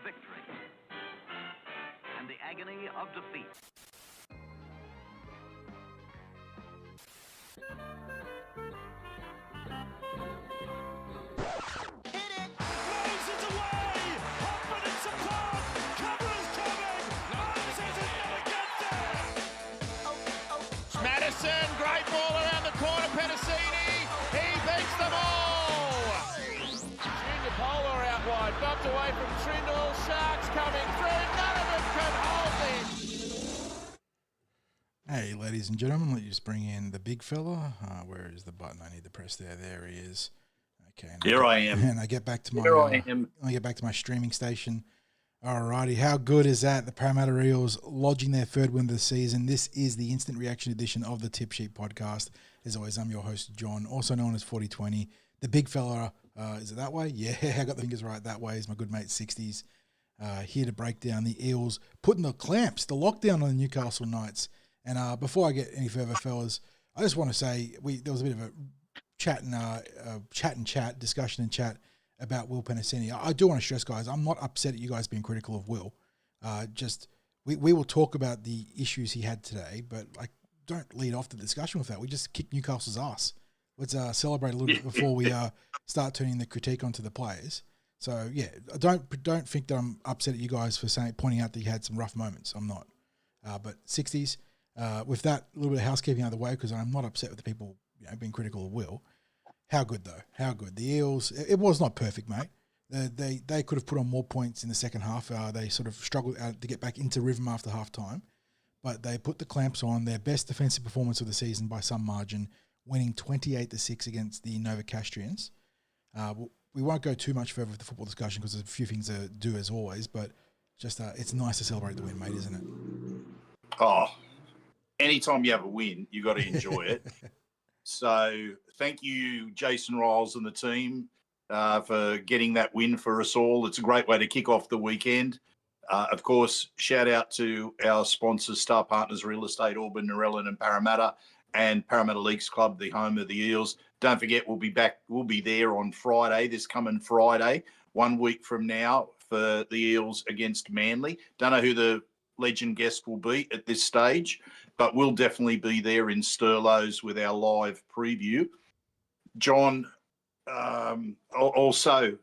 victory and the agony of defeat. Madison, great ball around the corner, Pedicini, he beats them all! Junior Polar out wide, bumped away from Trindle, Sharks coming through, none of them can hold this! Hey ladies and gentlemen, let's just bring in the big fella. Where is the button I need to press there? There he is. Okay. Here I am. And I get back to my I get back to my streaming station. Alrighty, how good is that? The Parramatta Eels lodging their third win of the season. This is the instant reaction edition of the Tip Sheet podcast. As always, I'm your host, John, also known as 4020. The big fella, is it that way? Yeah, I got the fingers right that way. Is my good mate, Sixties. Here to break down the Eels, putting the clamps, the lockdown on the Newcastle Knights. And before I get any further, fellas, I just want to say there was a bit of a discussion and chat about Will Penasini. I do want to stress, guys, I'm not upset at you guys being critical of Will. We will talk about the issues he had today, but don't lead off the discussion with that. We just kicked Newcastle's ass. Let's celebrate a little bit before we start turning the critique onto the players. So yeah, don't think that I'm upset at you guys for pointing out that you had some rough moments. I'm not. But 60s, with that little bit of housekeeping out of the way, because I'm not upset with the people being critical of Will. How good, though? How good? The Eels, it was not perfect, mate. They could have put on more points in the second half. They sort of struggled to get back into rhythm after half-time. But they put the clamps on, their best defensive performance of the season by some margin, winning 28-6 against the Novocastrians. We won't go too much further with the football discussion because there's a few things to do as always, but just it's nice to celebrate the win, mate, isn't it? Oh, anytime you have a win, you got to enjoy it. So thank you, Jason Riles and the team, for getting that win for us all. It's a great way to kick off the weekend. Of course, shout out to our sponsors, Star Partners Real Estate, Auburn, Narellan and Parramatta, and Parramatta Leagues Club, the home of the Eels. Don't forget, we'll be back. We'll be there on Friday, this coming Friday, 1 week from now, for the Eels against Manly. Don't know who the legend guest will be at this stage, but we'll definitely be there in Sturlows with our live preview. John, also,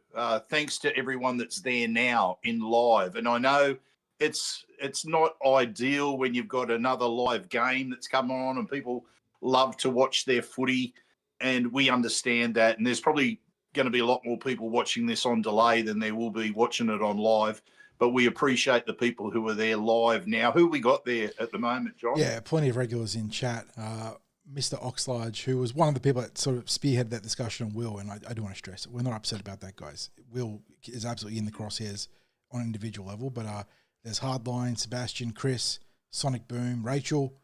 thanks to everyone that's there now in live. And I know it's not ideal when you've got another live game that's come on and people love to watch their footy, and we understand that. And there's probably going to be a lot more people watching this on delay than there will be watching it on live. But we appreciate the people who are there live now. Who we got there at the moment, John? Yeah, plenty of regulars in chat. Mr. Oxlage, who was one of the people that sort of spearheaded that discussion on Will, and I do want to stress it. We're not upset about that, guys. Will is absolutely in the crosshairs on an individual level. But there's Hardline, Sebastian, Chris, Sonic Boom, Rachel,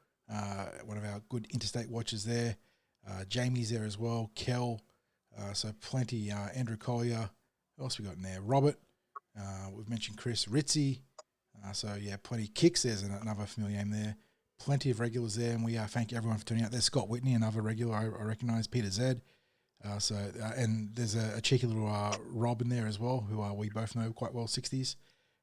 one of our good interstate watchers there. Jamie's there as well. Kel, so plenty. Andrew Collier. Who else we got in there? Robert. We've mentioned Chris Ritzy. So, yeah, plenty. Kicks, there's another familiar name there. Plenty of regulars there, and we thank everyone for tuning out. There's Scott Whitney, another regular I recognise, Peter Zed. And there's a cheeky little Rob in there as well, who we both know quite well, 60s,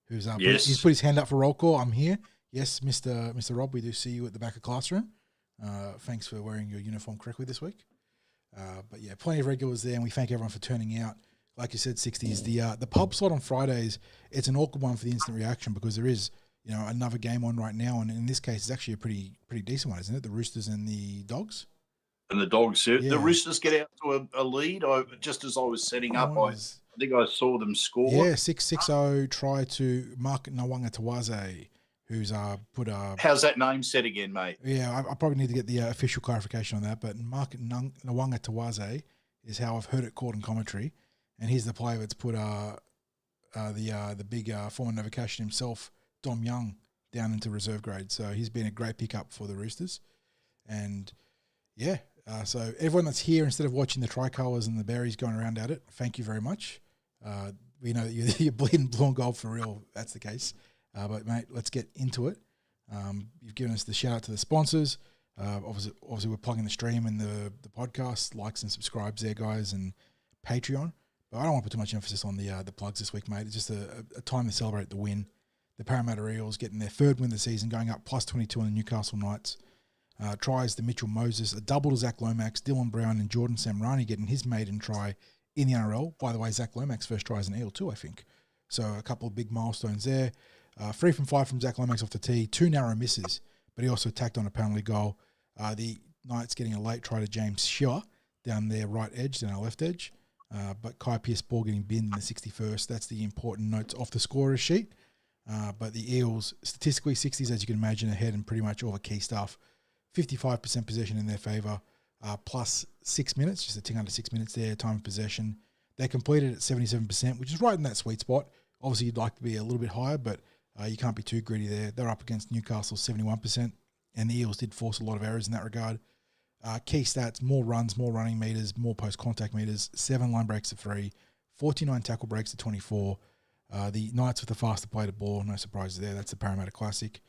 who's he's put his hand up for roll call. I'm here. Yes, Mr. Rob, we do see you at the back of classroom. Thanks for wearing your uniform correctly this week. But, yeah, plenty of regulars there, and we thank everyone for turning out. Like you said, 60s, the pub slot on Fridays, it's an awkward one for the instant reaction because there is, another game on right now, and in this case, it's actually a pretty decent one, isn't it? The Roosters and the Dogs. And the Dogs, yeah. The Roosters get out to a lead. Just as I was setting up, I think I saw them score. Yeah, 6-6-0 try to Mark Nawanga-Tawaze, who's put a... How's that name said again, mate? Yeah, I probably need to get the official clarification on that, but Mark Nawanga-Tawaze is how I've heard it called in commentary, and he's the player that's put the big former Novocastrian himself, Dom Young, down into reserve grade. So he's been a great pickup for the Roosters. And, yeah, so everyone that's here, instead of watching the tricolours and the berries going around at it, thank you very much. We know that you're bleeding blue and gold for real. That's the case. But, mate, let's get into it. You've given us the shout-out to the sponsors. Obviously, we're plugging the stream and the podcast. Likes and subscribes there, guys, and Patreon. But I don't want to put too much emphasis on the plugs this week, mate. It's just a time to celebrate the win. The Parramatta Eels getting their third win of the season, going up plus 22 on the Newcastle Knights. Tries to Mitchell Moses, a double to Zach Lomax, Dylan Brown and Jordan Samrani getting his maiden try in the NRL. By the way, Zach Lomax first try as an Eel too, I think. So a couple of big milestones there. 3 from 5 from Zach Lomax off the tee, 2 narrow misses, but he also tacked on a penalty goal. The Knights getting a late try to James Shearer down their right edge, down our left edge. But Kai Pearce ball getting binned in the 61st. That's the important notes off the scorer's sheet. But the Eels, statistically, 60s, as you can imagine, ahead in pretty much all the key stuff. 55% possession in their favour, plus 6 minutes, just a tick under 6 minutes there, time of possession. They completed at 77%, which is right in that sweet spot. Obviously, you'd like to be a little bit higher, but you can't be too greedy there. They're up against Newcastle's 71%, and the Eels did force a lot of errors in that regard. Key stats, more runs, more running meters, more post-contact meters, 7 line breaks to 3, 49 tackle breaks to 24. The Knights with the faster play to ball, no surprises there. That's the Parramatta Classic.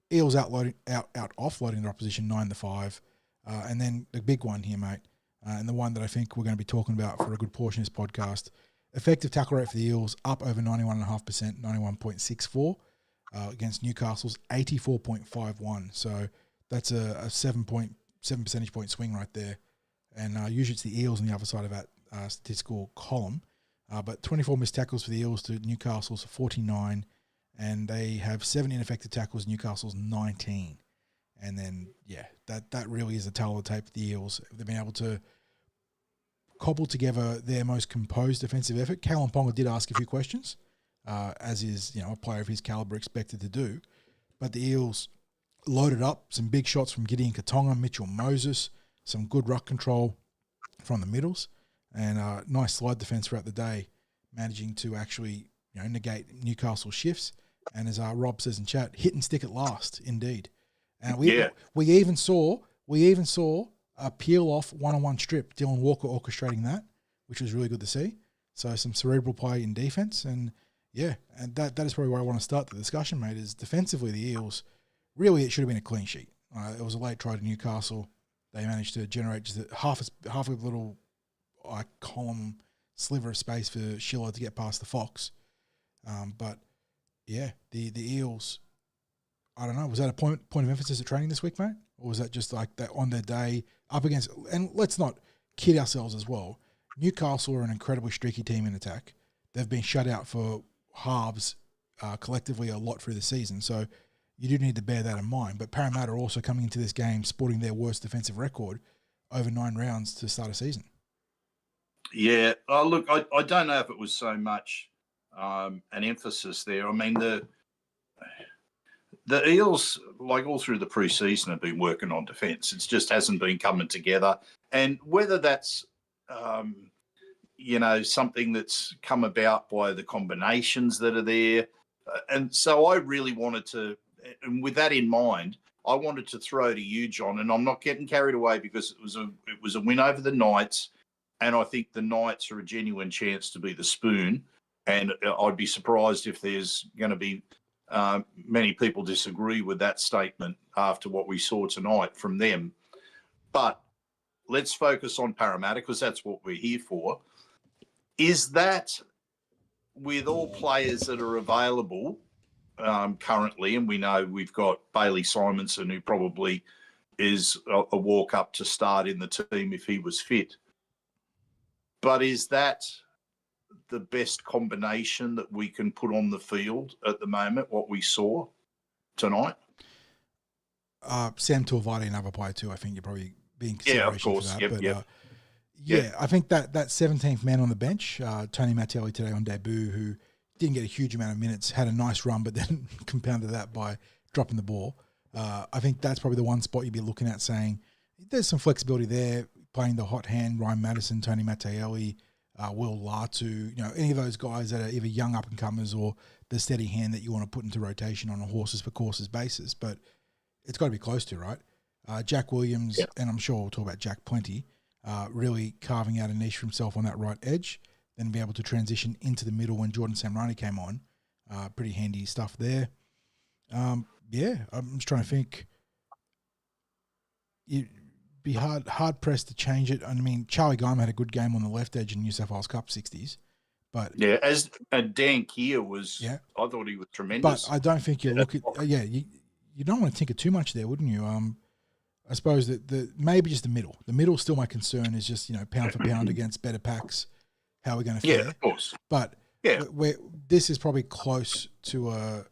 Eels offloading their opposition 9-5. And then the big one here, mate, and the one that I think we're going to be talking about for a good portion of this podcast, effective tackle rate for the Eels up over 91.5%, 91.64 against Newcastle's 84.51. So that's a 7 percentage point swing right there. And usually it's the Eels on the other side of that statistical column. But 24 missed tackles for the Eels to Newcastle's 49, and they have 7 ineffective tackles, Newcastle's 19. And then, yeah, that really is a tale of the tape for the Eels. They've been able to cobble together their most composed defensive effort. Kalen Ponga did ask a few questions, as is a player of his calibre expected to do. But the Eels loaded up some big shots from Gideon Katonga, Mitchell Moses, some good ruck control from the middles, and nice slide defence throughout the day, managing to actually negate Newcastle shifts. And as Rob says in chat, hit and stick at last, indeed. And we even saw a peel off one-on-one strip, Dylan Walker orchestrating that, which was really good to see. So some cerebral play in defence, and that is probably where I want to start the discussion, mate. Is defensively the Eels, really it should have been a clean sheet. It was a late try to Newcastle. They managed to generate just half a little column sliver of space for Schiller to get past the Fox. But yeah, the Eels, I don't know, was that a point of emphasis at training this week, mate? Or was that just like that on their day up against, and let's not kid ourselves as well, Newcastle are an incredibly streaky team in attack. They've been shut out for halves collectively a lot through the season, so you do need to bear that in mind. But Parramatta are also coming into this game sporting their worst defensive record over 9 rounds to start a season. Yeah, look, I don't know if it was so much an emphasis there. I mean, the Eels, like all through the pre-season, have been working on defence. It just hasn't been coming together. And whether that's, something that's come about by the combinations that are there. And so I really wanted to, and with that in mind, I wanted to throw to you, John, and I'm not getting carried away because it was a win over the Knights. And I think the Knights are a genuine chance to be the spoon. And I'd be surprised if there's going to be many people disagree with that statement after what we saw tonight from them. But let's focus on Parramatta because that's what we're here for. Is that with all players that are available currently, and we know we've got Bailey Simonson, who probably is a walk-up to start in the team if he was fit. But is that the best combination that we can put on the field at the moment, what we saw tonight? Sam Tuivasa, another player too, I think you're probably being consideration for that. But I think that 17th man on the bench, Tony Mattelli today on debut, who didn't get a huge amount of minutes, had a nice run, but then compounded that by dropping the ball. I think that's probably the one spot you'd be looking at saying there's some flexibility there, playing the hot hand, Ryan Madison, Tony Mattelli, Will Latu, any of those guys that are either young up-and-comers or the steady hand that you want to put into rotation on a horses-for-courses basis. But it's got to be close to, right? Jack Williams, and I'm sure we'll talk about Jack plenty, really carving out a niche for himself on that right edge, then be able to transition into the middle when Jordan Samrani came on. Pretty handy stuff there. I'm just trying to think. You'd be hard pressed to change it. I mean, Charlie Guyman had a good game on the left edge in New South Wales Cup 60s. But Yeah, as Dan Keir was, Yeah. I thought he was tremendous. But I don't think you look at you don't want to tinker too much there, wouldn't you? I suppose that maybe just the middle. The middle still my concern is just pound for pound against better packs. How we're going to fare. Yeah, of course. But Yeah, this is probably close to our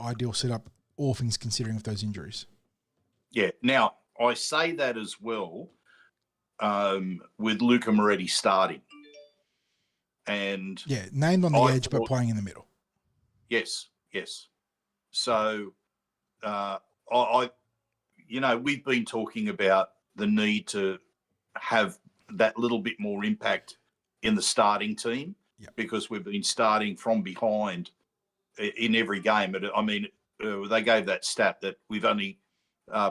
ideal setup, all things considering with those injuries. yeah. Now I say that as well, with Luca Moretti starting, and named on the I edge but thought- playing in the middle. Yes. So, we've been talking about the need to have that little bit more impact in the starting team because we've been starting from behind in every game. I mean, they gave that stat that we've only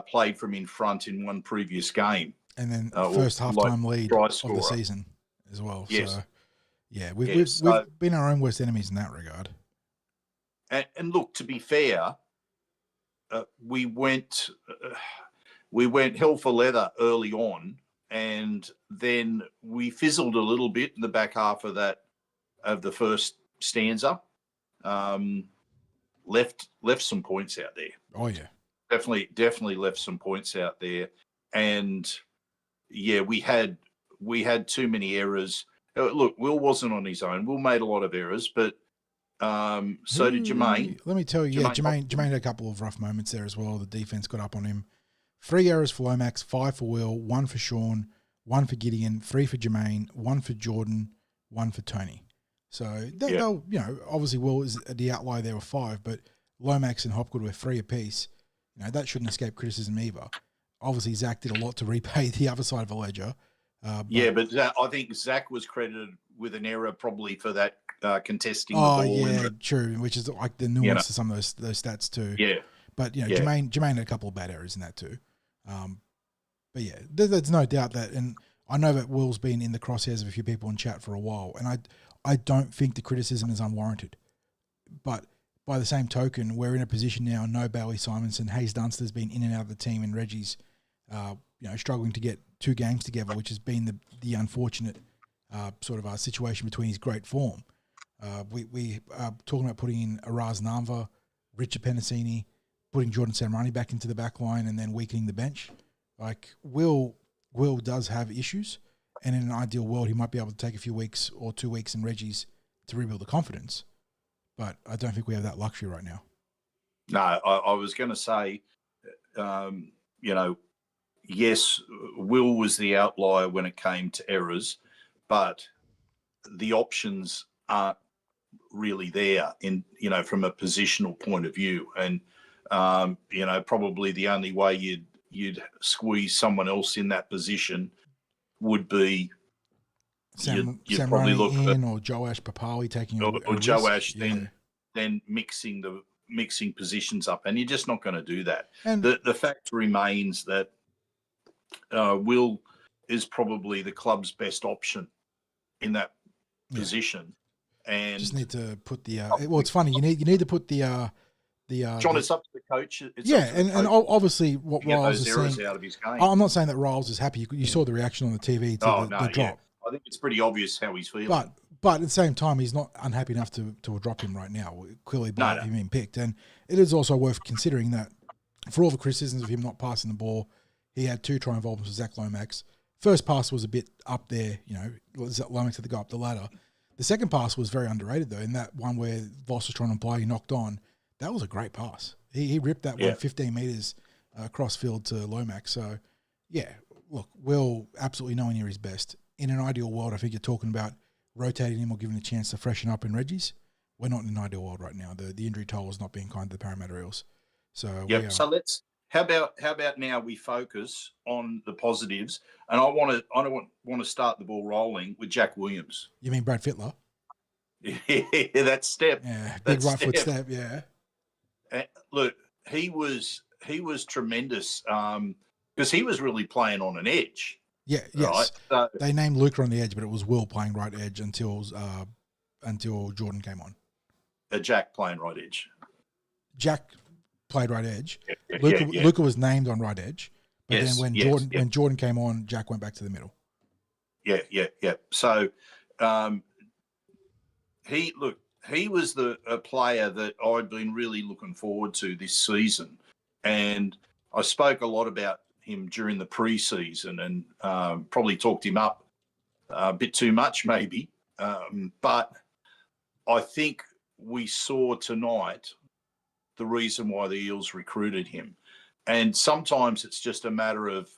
played from in front in one previous game. And then first halftime lead of the season as well. Yes. So, we've been our own worst enemies in that regard. And look, to be fair, we went hell for leather early on, and then we fizzled a little bit in the back half of the first stanza. Left some points out there. Oh yeah, definitely left some points out there, and we had too many errors. Look, Will wasn't on his own. Will made a lot of errors, but so did Jermaine. Let me tell you, Jermaine had a couple of rough moments there as well. The defense got up on him. 3 errors for Lomax, 5 for Will, 1 for Sean, 1 for Gideon, 3 for Jermaine, 1 for Jordan, 1 for Tony. So they'll obviously Will is the outlier there with 5, but Lomax and Hopgood were 3 apiece. That shouldn't escape criticism either. Obviously, Zach did a lot to repay the other side of the ledger. But I think Zach was credited with an error probably for that contesting the ball. Oh, yeah, true, which is like the nuance to some of those stats too. Yeah. But, Jermaine had a couple of bad errors in that too. But, there's no doubt that, and I know that Will's been in the crosshairs of a few people in chat for a while, and I don't think the criticism is unwarranted. But by the same token, we're in a position now, no Bailey Simonson, Hayes Dunster's been in and out of the team, and Reggie's struggling to get 2 games together, which has been the unfortunate sort of situation between his great form. We are talking about putting in Araz Namva, Richard Penasini, putting Jordan Samrani back into the back line, and then weakening the bench. Like, Will does have issues, and in an ideal world, he might be able to take a few weeks or 2 weeks in Reggie's to rebuild the confidence. But I don't think we have that luxury right now. No, I was going to say, yes, Will was the outlier when it came to errors, but the options aren't really there from a positional point of view. And, probably the only way you'd squeeze someone else in that position would be Sam probably look in, or Joash Papali taking or risk. Joash then mixing positions up, and you're just not going to do that. And the fact remains that Will is probably the club's best option in that position. And just need to put the it's funny, you need to put the John, it's up to the coach. And obviously what Riles is saying out of his game. I'm not saying that Riles is happy. You saw the reaction on the TV to the drop. Yeah. I think it's pretty obvious how he's feeling. But at the same time, he's not unhappy enough to drop him right now, clearly by him being picked. And it is also worth considering that for all the criticisms of him not passing the ball, he had 2 try involvements with Zach Lomax. First pass was a bit up there, Lomax had to go up the ladder. The second pass was very underrated, though, in that one where Voss was trying to play, he knocked on. That was a great pass. He ripped that one 15 metres across field to Lomax. So, look, Will absolutely nowhere near his best. In an ideal world, I think you're talking about rotating him or giving him a chance to freshen up in Reggie's. We're not in an ideal world right now. The injury toll is not being kind to the Parramatta Eels. So, so how about now we focus on the positives, and I want to start the ball rolling with Jack Williams. You mean Brad Fittler? Yeah, that step. Yeah, big right foot step. Yeah. Look, he was tremendous because he was really playing on an edge. Yeah, yes. Right? So, they named Luca on the edge, but it was Will playing right edge until Jordan came on. Jack playing right edge. Jack played right edge. Luca was named on right edge, but then when Jordan came on, Jack went back to the middle. Yeah. So he was a player that I'd been really looking forward to this season, and I spoke a lot about him during the pre-season and probably talked him up a bit too much maybe, but I think we saw tonight the reason why the Eels recruited him. And sometimes it's just a matter of,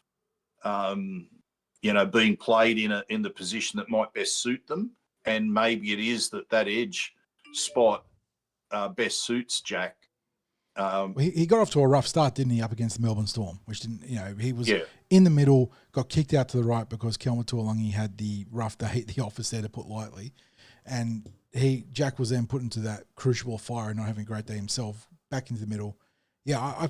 being played in the position that might best suit them. And maybe it is that edge spot best suits Jack. He got off to a rough start, didn't he, up against the Melbourne Storm, which didn't, he was in the middle, got kicked out to the right because Kelma Tuolangi had the rough day at the office there, to put lightly. And Jack was then put into that crucible fire and not having a great day himself, back into the middle. Yeah, I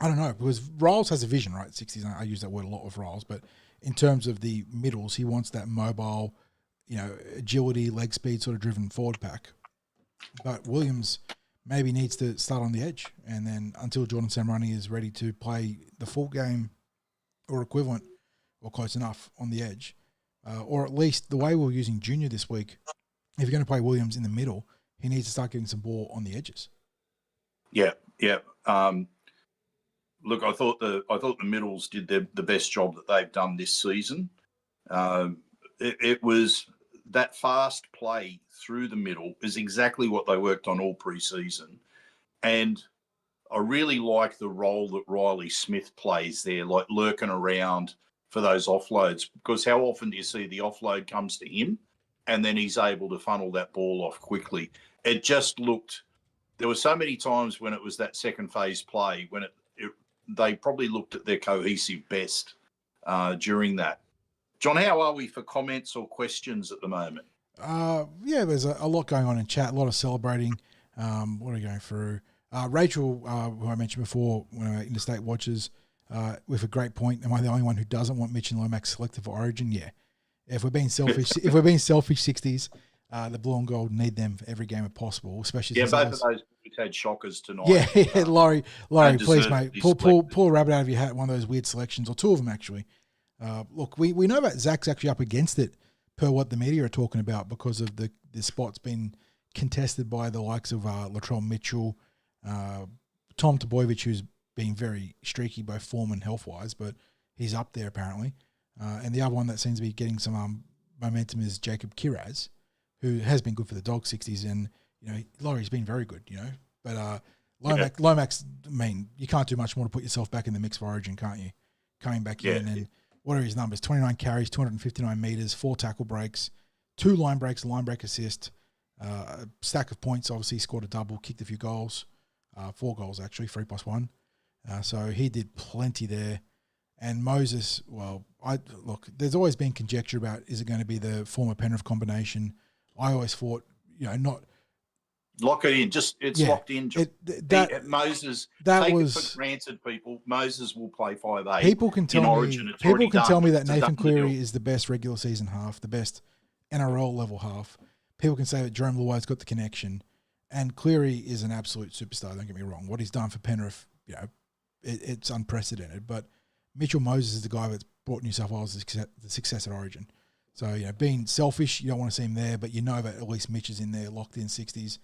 don't know, because Riles has a vision, right? 60s, I use that word a lot with Riles, but in terms of the middles, he wants that mobile, agility, leg speed sort of driven forward pack. But Williams maybe needs to start on the edge, and then until Jordan Samrani is ready to play the full game or equivalent or close enough on the edge, or at least the way we're using Junior this week, if you're going to play Williams in the middle, he needs to start getting some ball on the edges. Yeah. Look, I thought the middles did the best job that they've done this season. It was that fast play through the middle is exactly what they worked on all pre-season. And I really like the role that Riley Smith plays there, like lurking around for those offloads, because how often do you see the offload comes to him and then he's able to funnel that ball off quickly? It just looked, there were so many times when it was that second phase play when they probably looked at their cohesive best during that. John, how are we for comments or questions at the moment? There's a lot going on in chat, a lot of celebrating. What are we going through? Rachel, who I mentioned before, one of our interstate watchers, with a great point. Am I the only one who doesn't want Mitch and Lomax selected for Origin? Yeah. If we're being selfish, 60s, the blue and gold need them for every game if possible, especially both of those we've had shockers tonight. Yeah, Laurie, please, mate, pull a rabbit out of your hat. One of those weird selections, or two of them actually. Look, we know that Zach's actually up against it, per what the media are talking about, because of the spot's been contested by the likes of Latrell Mitchell, Tom Teboyevich, who's been very streaky both form and health-wise, but he's up there apparently. And the other one that seems to be getting some momentum is Jacob Kiraz, who has been good for the Dog 60s, and Laurie's been very good, But Lomax, I mean, you can't do much more to put yourself back in the mix for Origin, can't you? Coming back in, and what are his numbers? 29 carries, 259 meters, 4 tackle breaks, 2 line breaks, a line break assist, a stack of points. Obviously, scored a double, kicked a few goals, 4 goals actually, 3+1. So he did plenty there. And Moses, there's always been conjecture about, is it going to be the former Penrith combination? I always thought, not lock it in. It's locked in. Moses, take it for granted, people. Moses will play 5'8". People can tell me that Nathan Cleary is the best regular season half, the best NRL level half. People can say that Jerome Luai's got the connection, and Cleary is an absolute superstar. Don't get me wrong. What he's done for Penrith, it's unprecedented. But Mitchell Moses is the guy that's brought New South Wales the success at Origin. So, being selfish, you don't want to see him there, but that at least Mitch is in there, locked in 60s.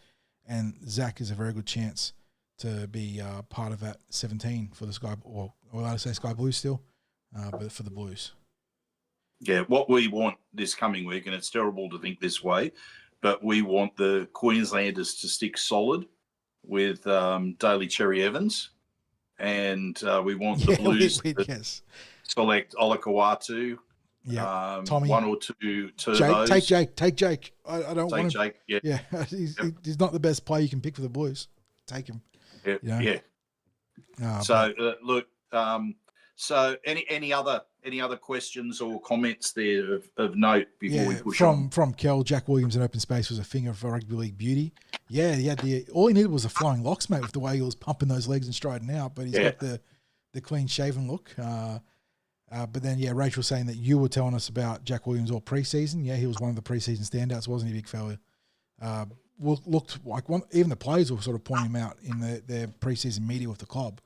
And Zach is a very good chance to be part of that 17 for the Sky, or allowed to say Sky Blues still, but for the Blues. Yeah, what we want this coming week, and it's terrible to think this way, but we want the Queenslanders to stick solid with Daly Cherry Evans, and we want the Blues to select Olakawatu. Yeah, Tommy. 1 or 2 turbos. Take Jake. I don't want him. Jake. Yeah, he's not the best player you can pick for the Blues. Take him. Yeah. Look. So any other questions or comments there of note before we push on? From Kel, Jack Williams in open space was a finger for rugby league beauty. Yeah, he had all he needed was a flying locks, mate, with the way he was pumping those legs and striding out. But he's got the clean shaven look. But then, Rachel was saying that you were telling us about Jack Williams all preseason. Yeah, he was one of the preseason standouts, wasn't he, big fella? Looked like one. Even the players were sort of pointing him out in their preseason media with the club.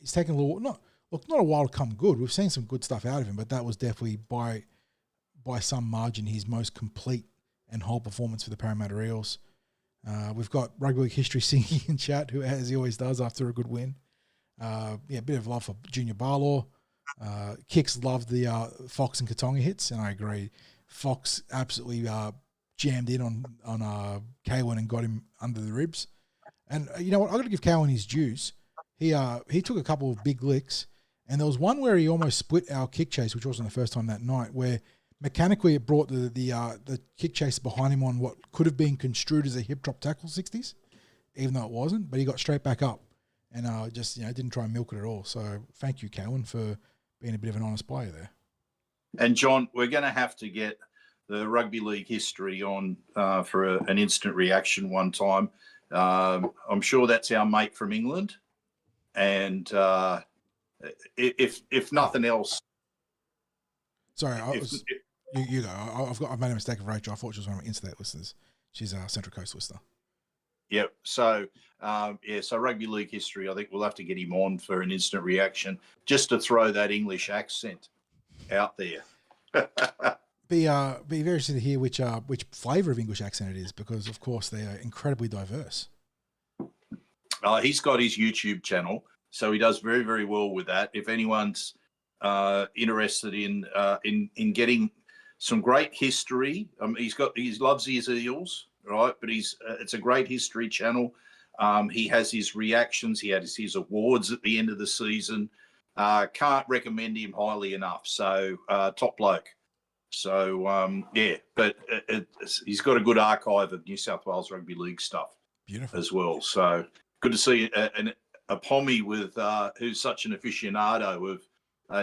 He's taken a little, not a while to come good. We've seen some good stuff out of him, but that was definitely by by some margin, his most complete and whole performance for the Parramatta Eels. We've got Rugby League History singing in chat, who, as he always does after a good win. A bit of love for Junior Barlaw. Kicks loved the Fox and Katonga hits, and I agree. Fox absolutely jammed in on Kawan and got him under the ribs. And you know what? I've got to give Kawan his dues. He took a couple of big licks, and there was one where he almost split our kick chase, which wasn't the first time that night, where mechanically it brought the kick chase behind him on what could have been construed as a hip drop tackle 60s, even though it wasn't. But he got straight back up and just didn't try and milk it at all. So thank you, Cowan, for being a bit of an honest player there. And John, we're going to have to get the Rugby League History on for an instant reaction one time. I'm sure that's our mate from England, and if nothing else. Sorry, you go. I've made a mistake of Rachel. I thought she was one of my Instate listeners. She's a Central Coast listener. Yep. So, so Rugby League History, I think we'll have to get him on for an instant reaction just to throw that English accent out there. Be very interested to hear which flavour of English accent it is, because, of course, they are incredibly diverse. He's got his YouTube channel, so he does very, very well with that. If anyone's interested in getting some great history, he loves his Eels, right? But it's a great history channel. He has his reactions. He has his awards at the end of the season. Can't recommend him highly enough. So top bloke. So but he's got a good archive of New South Wales Rugby League stuff. Beautiful as well. So good to see a Pommy with who's such an aficionado of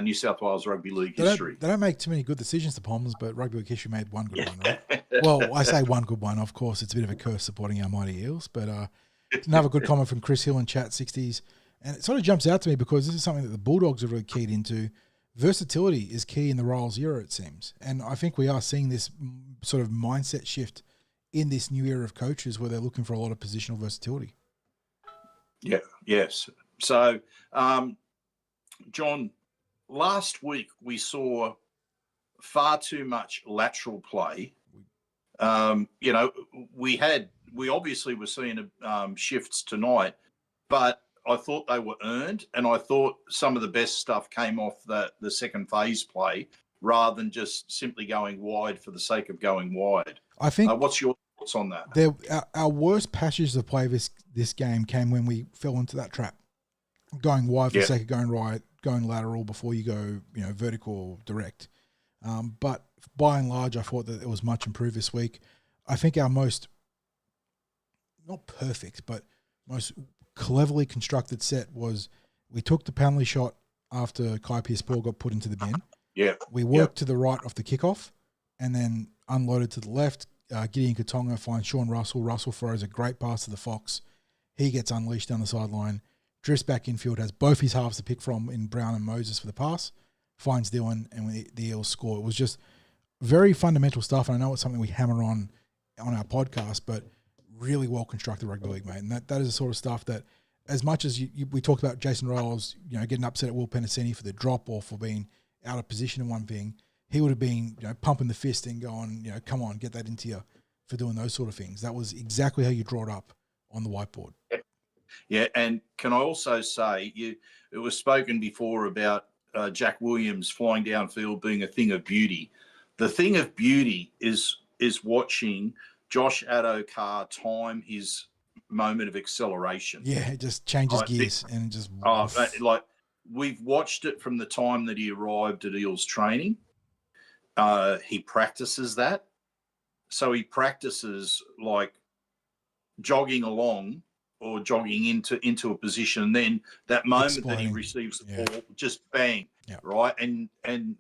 New South Wales Rugby League history. They don't make too many good decisions, the Poms, but Rugby League History made one good one, right? Well, I say one good one. Of course, it's a bit of a curse supporting our mighty Eels, but another good comment from Chris Hill in chat 60s. And it sort of jumps out to me because this is something that the Bulldogs have really keyed into. Versatility is key in the Royals era, it seems. And I think we are seeing this sort of mindset shift in this new era of coaches where they're looking for a lot of positional versatility. Yeah, yes. So, John, last week we saw far too much lateral play. We obviously were seeing shifts tonight, but I thought they were earned, and I thought some of the best stuff came off the second phase play rather than just simply going wide for the sake of going wide. I think. What's your thoughts on that? Our worst passages of play this game came when we fell into that trap, going wide for the sake of going right, going lateral before you go, vertical or direct. But by and large, I thought that it was much improved this week. I think our most, not perfect, but most cleverly constructed set was we took the penalty shot after Kai Pierce-Paul got put into the bin. Yeah. We worked to the right off the kickoff and then unloaded to the left. Gideon Katonga finds Sean Russell. Russell throws a great pass to the Fox. He gets unleashed down the sideline, drifts back infield, has both his halves to pick from in Brown and Moses for the pass, finds Dylan, and the Eels score. It was just very fundamental stuff, and I know it's something we hammer on our podcast, but really well-constructed rugby league, mate. And that is the sort of stuff that, as much as we talked about Jason Riles, getting upset at Will Penasini for the drop or for being out of position in one thing, he would have been, pumping the fist and going, come on, get that into you for doing those sort of things. That was exactly how you draw it up on the whiteboard. Yeah, and can I also say, it was spoken before about Jack Williams flying downfield being a thing of beauty. The thing of beauty is watching Josh Addo-Carr time his moment of acceleration. Yeah, it just changes gears and just... like, we've watched it from the time that he arrived at Eels training. He practices that. So he practices, like, jogging along or jogging into a position. And then that moment that he receives the ball, just bang, right? And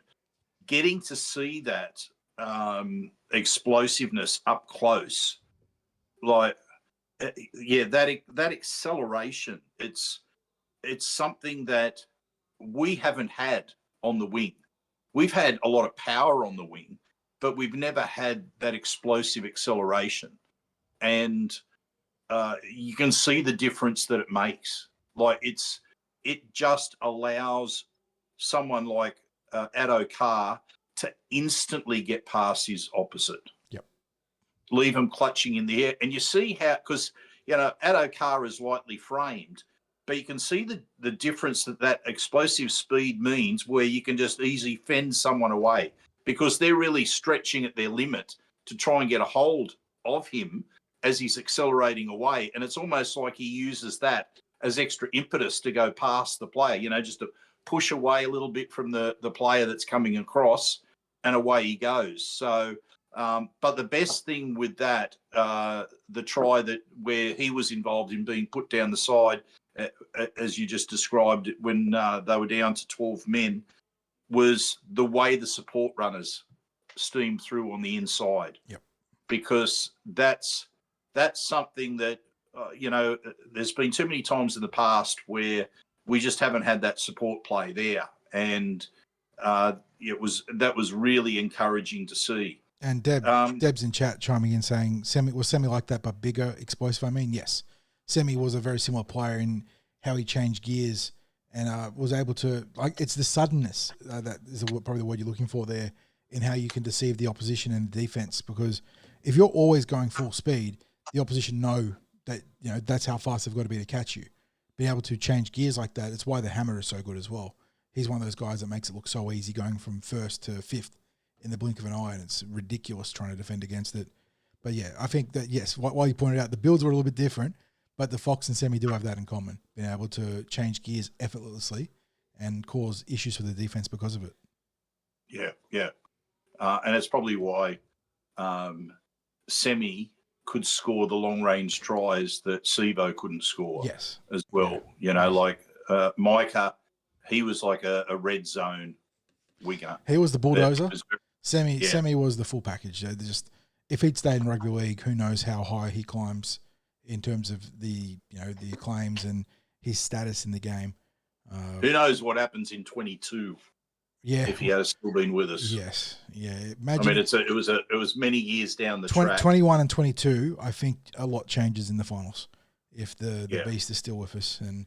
getting to see that explosiveness up close, like, that acceleration, it's something that we haven't had on the wing. We've had a lot of power on the wing, but we've never had that explosive acceleration. And you can see the difference that it makes. Like, it just allows someone like Addo-Carr to instantly get past his opposite. Yep. Leave him clutching in the air. And you see how, because, Addo-Carr is lightly framed, but you can see the difference that explosive speed means, where you can just easily fend someone away because they're really stretching at their limit to try and get a hold of him as he's accelerating away. And it's almost like he uses that as extra impetus to go past the player, just to push away a little bit from the player that's coming across, and away he goes. So, but the best thing with that, the try where he was involved in being put down the side, as you just described it, when they were down to 12 men, was the way the support runners steamed through on the inside. Yep. Because that's something that, there's been too many times in the past where we just haven't had that support play there. And that was really encouraging to see. And Deb's in chat chiming in saying, was Semi like that but bigger, explosive? I mean, yes. Semi was a very similar player in how he changed gears and was able to, it's the suddenness that is probably the word you're looking for there, in how you can deceive the opposition and the defense. Because if you're always going full speed, the opposition know that, that's how fast they've got to be to catch you. Being able to change gears like that, it's why the hammer is so good as well. He's one of those guys that makes it look so easy going from first to fifth in the blink of an eye, and it's ridiculous trying to defend against it. But yeah, I think that, yes, while you pointed out, the builds were a little bit different, but the Fox and Semi do have that in common, being able to change gears effortlessly and cause issues for the defense because of it. Yeah. And it's probably why Semi could score the long-range tries that Sivo couldn't score. Yes. As well. Yeah. Micah, he was like a red zone winger. He was the bulldozer. Semi was the full package. If he'd stayed in rugby league, who knows how high he climbs in terms of the acclaims and his status in the game. Who knows what happens in 22? Yeah, if he has still been with us. Yes, yeah. Imagine. It was many years down the track. 21 and 22. I think a lot changes in the finals if the beast is still with us, and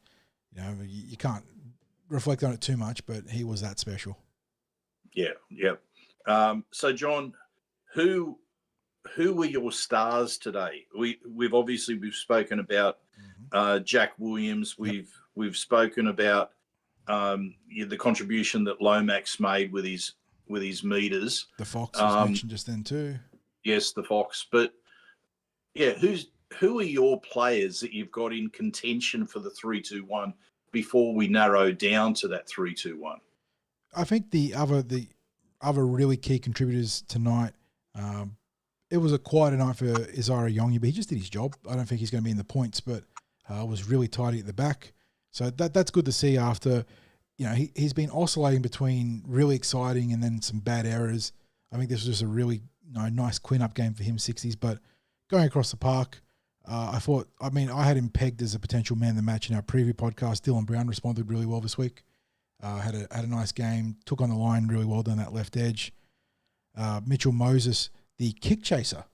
you can't reflect on it too much, but he was that special. Yeah. So John, who were your stars today? We've spoken about Jack Williams. We've spoken about the contribution that Lomax made with his meters. The Fox was mentioned just then too. Yes, the Fox. But who are your players that you've got in contention for the 3-2-1 before we narrow down to that 3-2-1? I think the other really key contributors tonight. It was a quieter night for Isaiah Yongi, but he just did his job. I don't think he's going to be in the points, but was really tidy at the back. So that's good to see after, he's been oscillating between really exciting and then some bad errors. I think this was just a really nice clean-up game for him, 60s. But going across the park, I had him pegged as a potential man of the match in our preview podcast. Dylan Brown responded really well this week. Had a nice game, took on the line really well down that left edge. Mitchell Moses, the kick chaser,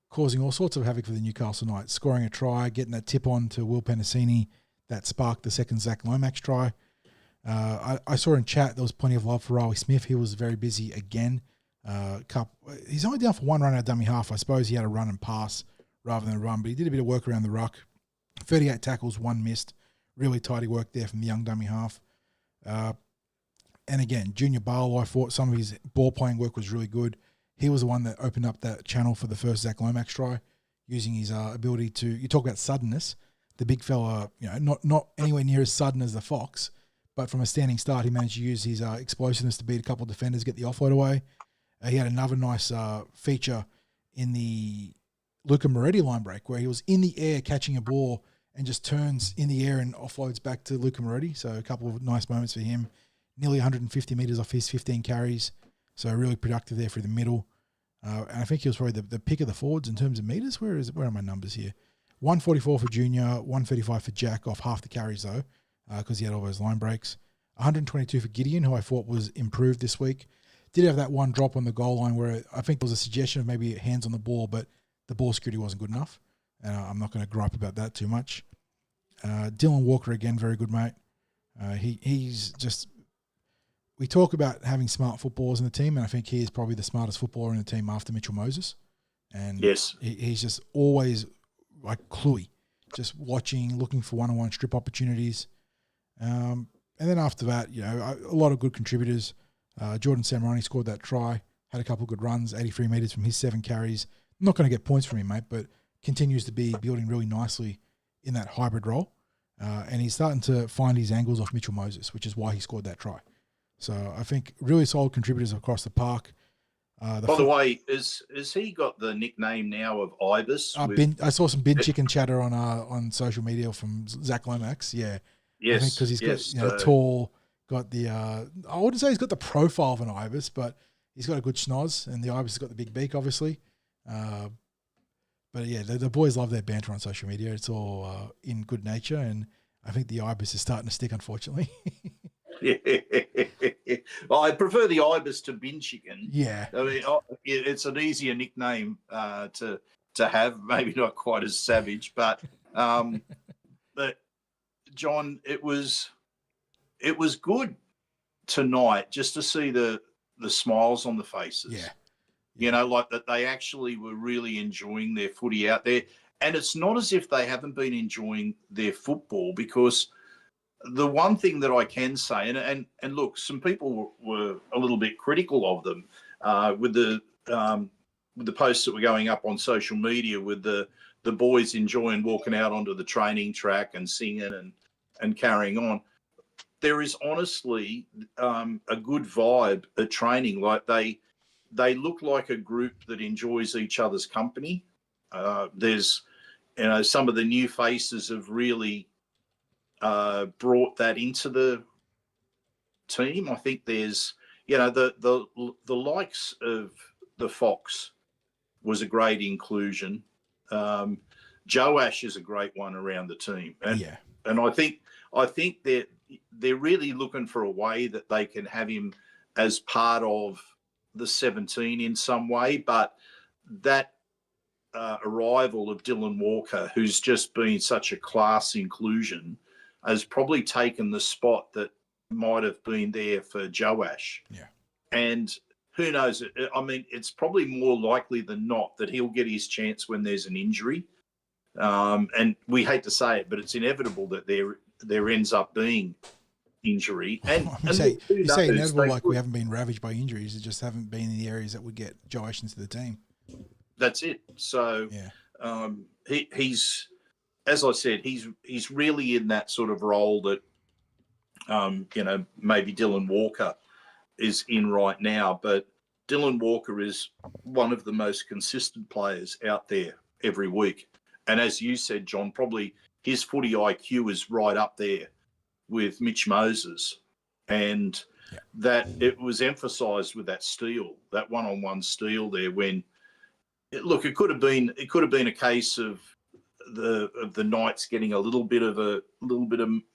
causing all sorts of havoc for the Newcastle Knights, scoring a try, getting that tip on to Will Penasini that sparked the second Zach Lomax try. I saw in chat there was plenty of love for Riley Smith. He was very busy again. He's only down for one run out of dummy half. I suppose he had a run and pass rather than a run, but he did a bit of work around the ruck. 38 tackles, one missed. Really tidy work there from the young dummy half. And again, Junior Barlow, I thought some of his ball playing work was really good. He was the one that opened up that channel for the first Zach Lomax try, using his ability to, you talk about suddenness, the big fella, not anywhere near as sudden as the Fox, but from a standing start, he managed to use his explosiveness to beat a couple of defenders, get the offload away. He had another nice feature in the Luca Moretti line break where he was in the air catching a ball and just turns in the air and offloads back to Luca Moretti. So a couple of nice moments for him. Nearly 150 metres off his 15 carries. So really productive there through the middle. And I think he was probably the pick of the forwards in terms of metres. Where are my numbers here? 144 for Junior, 135 for Jack off half the carries though, because he had all those line breaks. 122 for Gideon, who I thought was improved this week. Did have that one drop on the goal line where I think there was a suggestion of maybe hands on the ball, but the ball security wasn't good enough. And I'm not going to gripe about that too much. Dylan Walker, again, very good, mate. He's just... we talk about having smart footballers in the team, and I think he is probably the smartest footballer in the team after Mitchell Moses. And Yes. he's just always like cluey, just watching, looking for one-on-one strip opportunities. And then after that, you know, a lot of good contributors. Jordan Samarani scored that try, had a couple of good runs, 83 metres from his 7 carries. Not going to get points from him, mate, but continues to be building really nicely in that hybrid role. And he's starting to find his angles off Mitchell Moses, which is why he scored that try. So I think really solid contributors across the park. By the way, has he got the nickname now of Ibis? I saw some bin chicken chatter on social media from Zach Lomax. Yeah. Yes. I think because he's got tall, got the, I wouldn't say he's got the profile of an Ibis, but he's got a good schnoz, and the Ibis has got the big beak, obviously. But yeah, the boys love their banter on social media. It's all in good nature, and I think the Ibis is starting to stick, unfortunately. Yeah. Well, I prefer the Ibis to bin chicken. Yeah. I mean, it's an easier nickname to have, maybe not quite as savage, but John, it was good tonight just to see the smiles on the faces. Yeah. You know, like that they actually were really enjoying their footy out there. And it's not as if they haven't been enjoying their football, because the one thing that I can say, and look, some people were a little bit critical of them with the posts that were going up on social media with the boys enjoying walking out onto the training track and singing and carrying on. There is honestly a good vibe at training. Like they look like a group that enjoys each other's company. There's, you know, some of the new faces have really brought that into the team. I think there's, you know, the likes of the Fox was a great inclusion. Joash is a great one around the team, and I think they're really looking for a way that they can have him as part of the 17 in some way. But that arrival of Dylan Walker, who's just been such a class inclusion, has probably taken the spot that might have been there for Joash. Yeah. And who knows? I mean, it's probably more likely than not that he'll get his chance when there's an injury. And we hate to say it, but it's inevitable that there ends up being injury. And you say inevitable, like we haven't been ravaged by injuries. It just haven't been in the areas that would get Joash into the team. That's it. So yeah. He's, as I said, he's really in that sort of role that, you know, maybe Dylan Walker is in right now. But Dylan Walker is one of the most consistent players out there every week. And as you said, John, probably his footy IQ is right up there with Mitch Moses. And that it was emphasised with that steal, that one-on-one steal there when, look, it could have been a case of the Knights getting a little bit of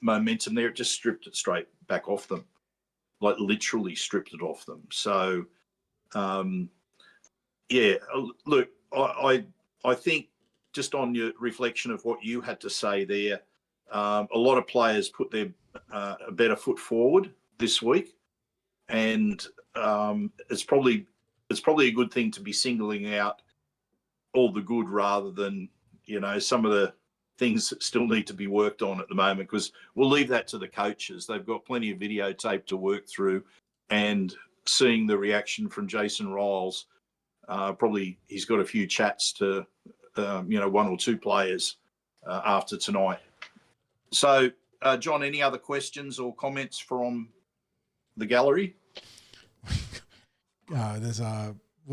momentum there. It just stripped it straight back off them, like literally stripped it off them. So, yeah, look, I think just on your reflection of what you had to say there, a lot of players put their a better foot forward this week, and it's probably a good thing to be singling out all the good rather than, you know, some of the things that still need to be worked on at the moment, because we'll leave that to the coaches. They've got plenty of videotape to work through, and seeing the reaction from Jason Riles, probably he's got a few chats to, you know, one or two players after tonight. So, John, any other questions or comments from the gallery?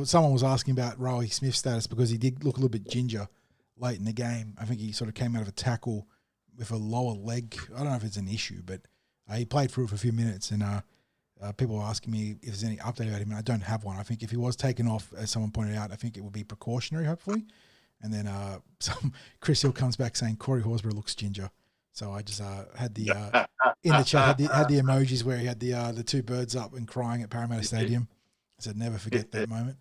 Someone was asking about Riley Smith's status because he did look a little bit ginger late in the game. I think he sort of came out of a tackle with a lower leg. I don't know if it's an issue, but he played through it for a few minutes, and people were asking me if there's any update about him, and I don't have one. I think if he was taken off, as someone pointed out, I think it would be precautionary, hopefully. And then Chris Hill comes back saying Corey Horsburgh looks ginger. So I just had the in the chat had the emojis where he had the two birds up and crying at Parramatta Stadium. I said never forget that moment.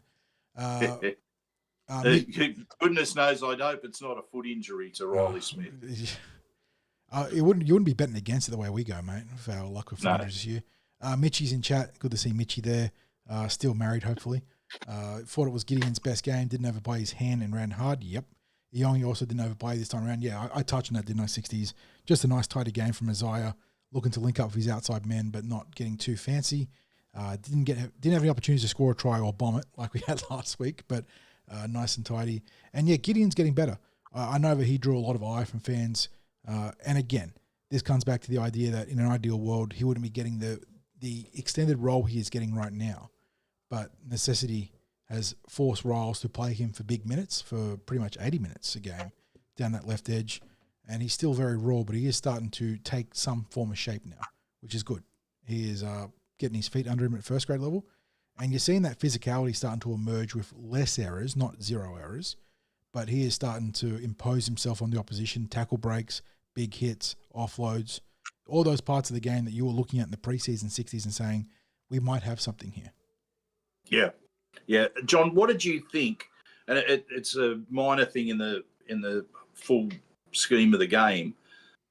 Goodness knows I'd hope it's not a foot injury to Riley Smith. You wouldn't be betting against it the way we go, mate, for our luck of foot injuries this year. Mitchy's in chat. Good to see Mitchy there. Still married, hopefully. Thought it was Gideon's best game. Didn't overplay his hand and ran hard. Yep. Yongi also didn't overplay this time around. Yeah, I touched on that, didn't I? 60s. Just a nice tidy game from Isaiah. Looking to link up with his outside men, but not getting too fancy. Didn't have any opportunities to score a try or bomb it like we had last week, but nice and tidy. And yeah, Gideon's getting better. I know that he drew a lot of eye from fans. And again, this comes back to the idea that in an ideal world, he wouldn't be getting the extended role he is getting right now. But necessity has forced Riles to play him for big minutes, for pretty much 80 minutes a game, down that left edge. And he's still very raw, but he is starting to take some form of shape now, which is good. He is getting his feet under him at first grade level. And you're seeing that physicality starting to emerge with less errors, not zero errors. But he is starting to impose himself on the opposition, tackle breaks, big hits, offloads, all those parts of the game that you were looking at in the preseason 60s and saying, we might have something here. Yeah. Yeah. John, what did you think? And it's a minor thing in the full scheme of the game,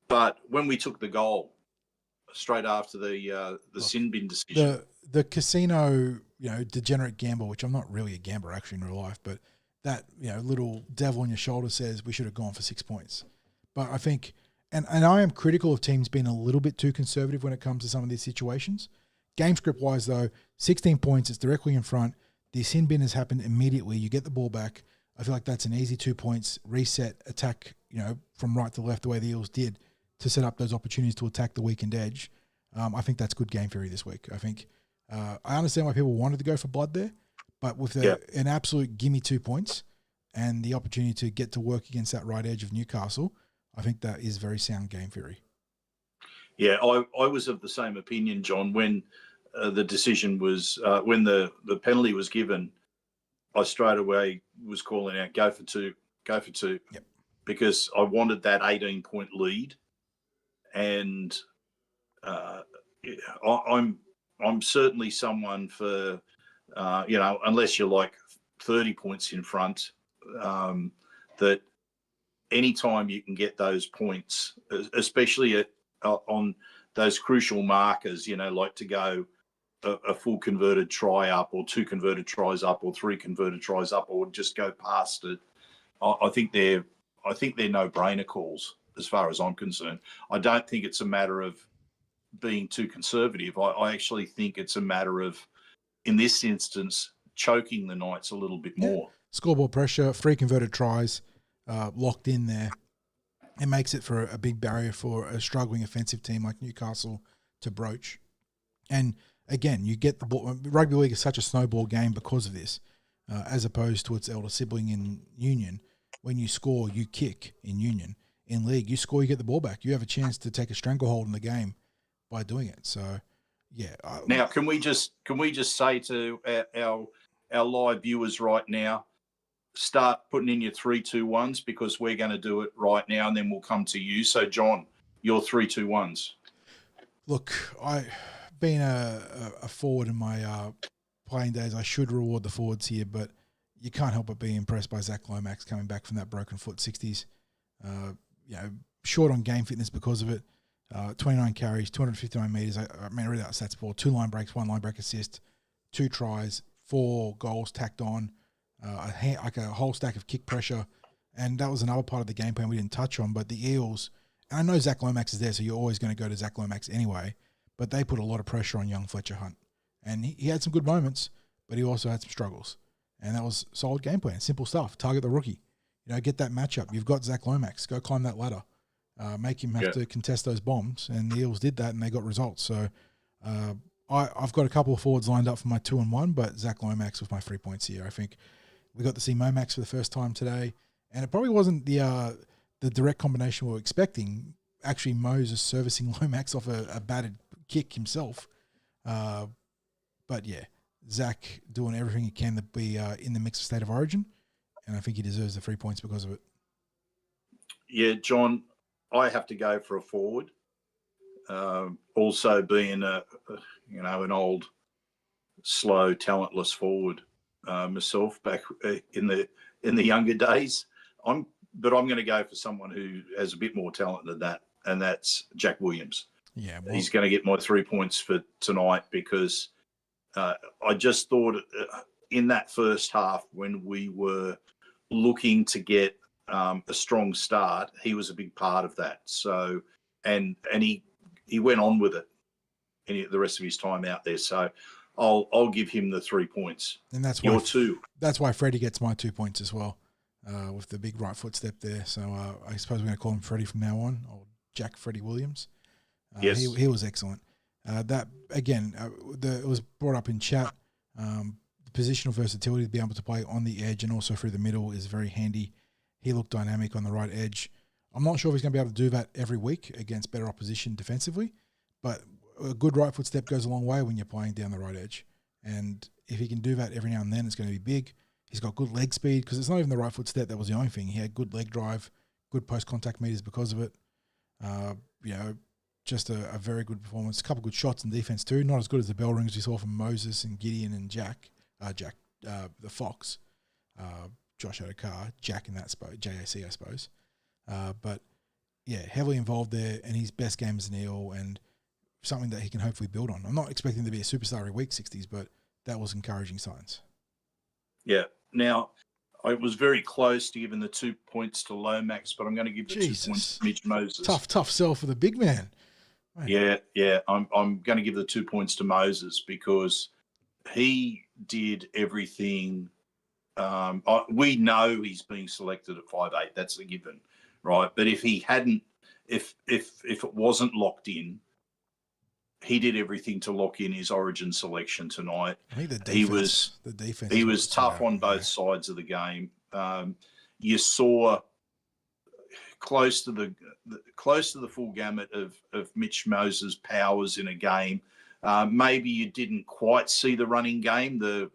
but when we took the goal straight after the sin bin decision, the casino, degenerate gamble, which I'm not really a gambler actually in real life, but that little devil on your shoulder says we should have gone for 6 points. But I think, and I am critical of teams being a little bit too conservative when it comes to some of these situations. Game script wise though, 16 points, it's directly in front. The sin bin has happened immediately. You get the ball back. I feel like that's an easy 2 points, reset, attack, from right to left the way the Eels did to set up those opportunities to attack the weakened edge. I think that's good game theory this week. I think I understand why people wanted to go for blood there, but with an absolute gimme 2 points and the opportunity to get to work against that right edge of Newcastle, I think that is very sound game theory. Yeah, I was of the same opinion, John, when the decision was, when the penalty was given, I straight away was calling out, go for two. Yep. Because I wanted that 18-point lead. And I'm certainly someone for, unless you're like 30 points in front, that anytime you can get those points, especially on those crucial markers, like to go a full converted try up or 2 converted tries up or 3 converted tries up or just go past it. I think they're no-brainer calls as far as I'm concerned. I don't think it's a matter of being too conservative. I actually think it's a matter of, in this instance, choking the Knights a little bit more. Scoreboard pressure, 3 converted tries, locked in there. It makes it for a big barrier for a struggling offensive team like Newcastle to broach. And again, you get the ball. Rugby league is such a snowball game because of this, as opposed to its elder sibling in Union. When you score, you kick in Union. In league, you score, you get the ball back. You have a chance to take a stranglehold in the game by doing it. So, yeah. Now, can we just say to our live viewers right now, start putting in your 3-2-1s because we're going to do it right now, and then we'll come to you. So, John, your 3-2-1s. Look, being a forward in my playing days, I should reward the forwards here, but you can't help but be impressed by Zach Lomax coming back from that broken foot 60s. Short on game fitness because of it. 29 carries, 259 metres. I read out stats before. 2 line breaks, 1 line break assist, 2 tries, 4 goals tacked on, like a whole stack of kick pressure. And that was another part of the game plan we didn't touch on. But the Eels, and I know Zach Lomax is there, so you're always going to go to Zach Lomax anyway, but they put a lot of pressure on young Fletcher Hunt. And he had some good moments, but he also had some struggles. And that was solid game plan, simple stuff. Target the rookie. Get that matchup. You've got Zach Lomax. Go climb that ladder. Make him have to contest those bombs. And the Eels did that, and they got results. So I've got a couple of forwards lined up for my 2-1, but Zach Lomax was my 3 points here. I think we got to see Momax for the first time today. And it probably wasn't the direct combination we were expecting. Actually, Moses servicing Lomax off a batted kick himself. But, yeah, Zach doing everything he can to be in the mix of State of Origin. And I think he deserves the 3 points because of it. Yeah, John, I have to go for a forward. Also being an old, slow, talentless forward myself back in the younger days. I'm going to go for someone who has a bit more talent than that, and that's Jack Williams. Yeah, well, he's going to get my 3 points for tonight because I just thought in that first half when we were looking to get a strong start, he was a big part of that. So, and he went on with it the rest of his time out there. So, I'll give him the 3 points. and that's Your why two. That's why Freddie gets my 2 points as well, with the big right foot step there. So I suppose we're going to call him Freddie from now on, or Jack Freddie Williams. Yes. He was excellent. That again, it was brought up in chat. The positional versatility to be able to play on the edge and also through the middle is very handy. He looked dynamic on the right edge. I'm not sure if he's going to be able to do that every week against better opposition defensively, but a good right foot step goes a long way when you're playing down the right edge. And if he can do that every now and then, it's going to be big. He's got good leg speed because it's not even the right foot step that was the only thing. He had good leg drive, good post-contact meters because of it. Just a very good performance. A couple good shots in defense too. Not as good as the bell rings we saw from Moses and Gideon and Jack, the Fox, Josh Adokar, Jack in that spot, JAC I suppose. But yeah, heavily involved there, and his best game as an Eel, and something that he can hopefully build on. I'm not expecting him to be a superstar every week, 60s, but that was encouraging signs. Yeah. Now, I was very close to giving the 2 points to Lomax, but I'm going to give the 2 points to Mitch Moses. Tough sell for the big man. Man. Yeah. I'm going to give the 2 points to Moses because he did everything. We know he's being selected at 5'8". That's a given, right? But if he hadn't, if it wasn't locked in, he did everything to lock in his Origin selection tonight. I think the defense. He was tough on both sides of the game. You saw close to the full gamut of Mitch Moses' powers in a game. Maybe you didn't quite see the running game, the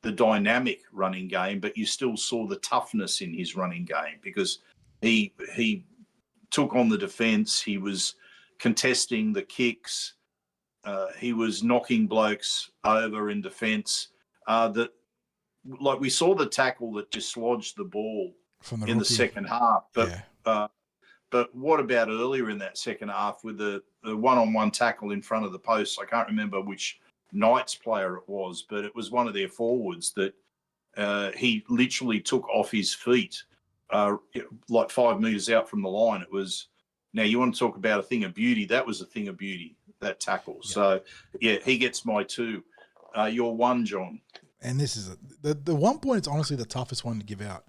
dynamic running game, but you still saw the toughness in his running game because he took on the defence. He was contesting the kicks. He was knocking blokes over in defence. Like we saw the tackle that dislodged the ball in the second half. But what about earlier in that second half with the one-on-one tackle in front of the post? I can't remember which Knights player it was, but it was one of their forwards that he literally took off his feet like 5 metres out from the line. It was, now you want to talk about a thing of beauty. That was a thing of beauty, that tackle. Yeah. So, yeah, he gets my 2. Your 1, John. And this is the 1 point. It's honestly the toughest one to give out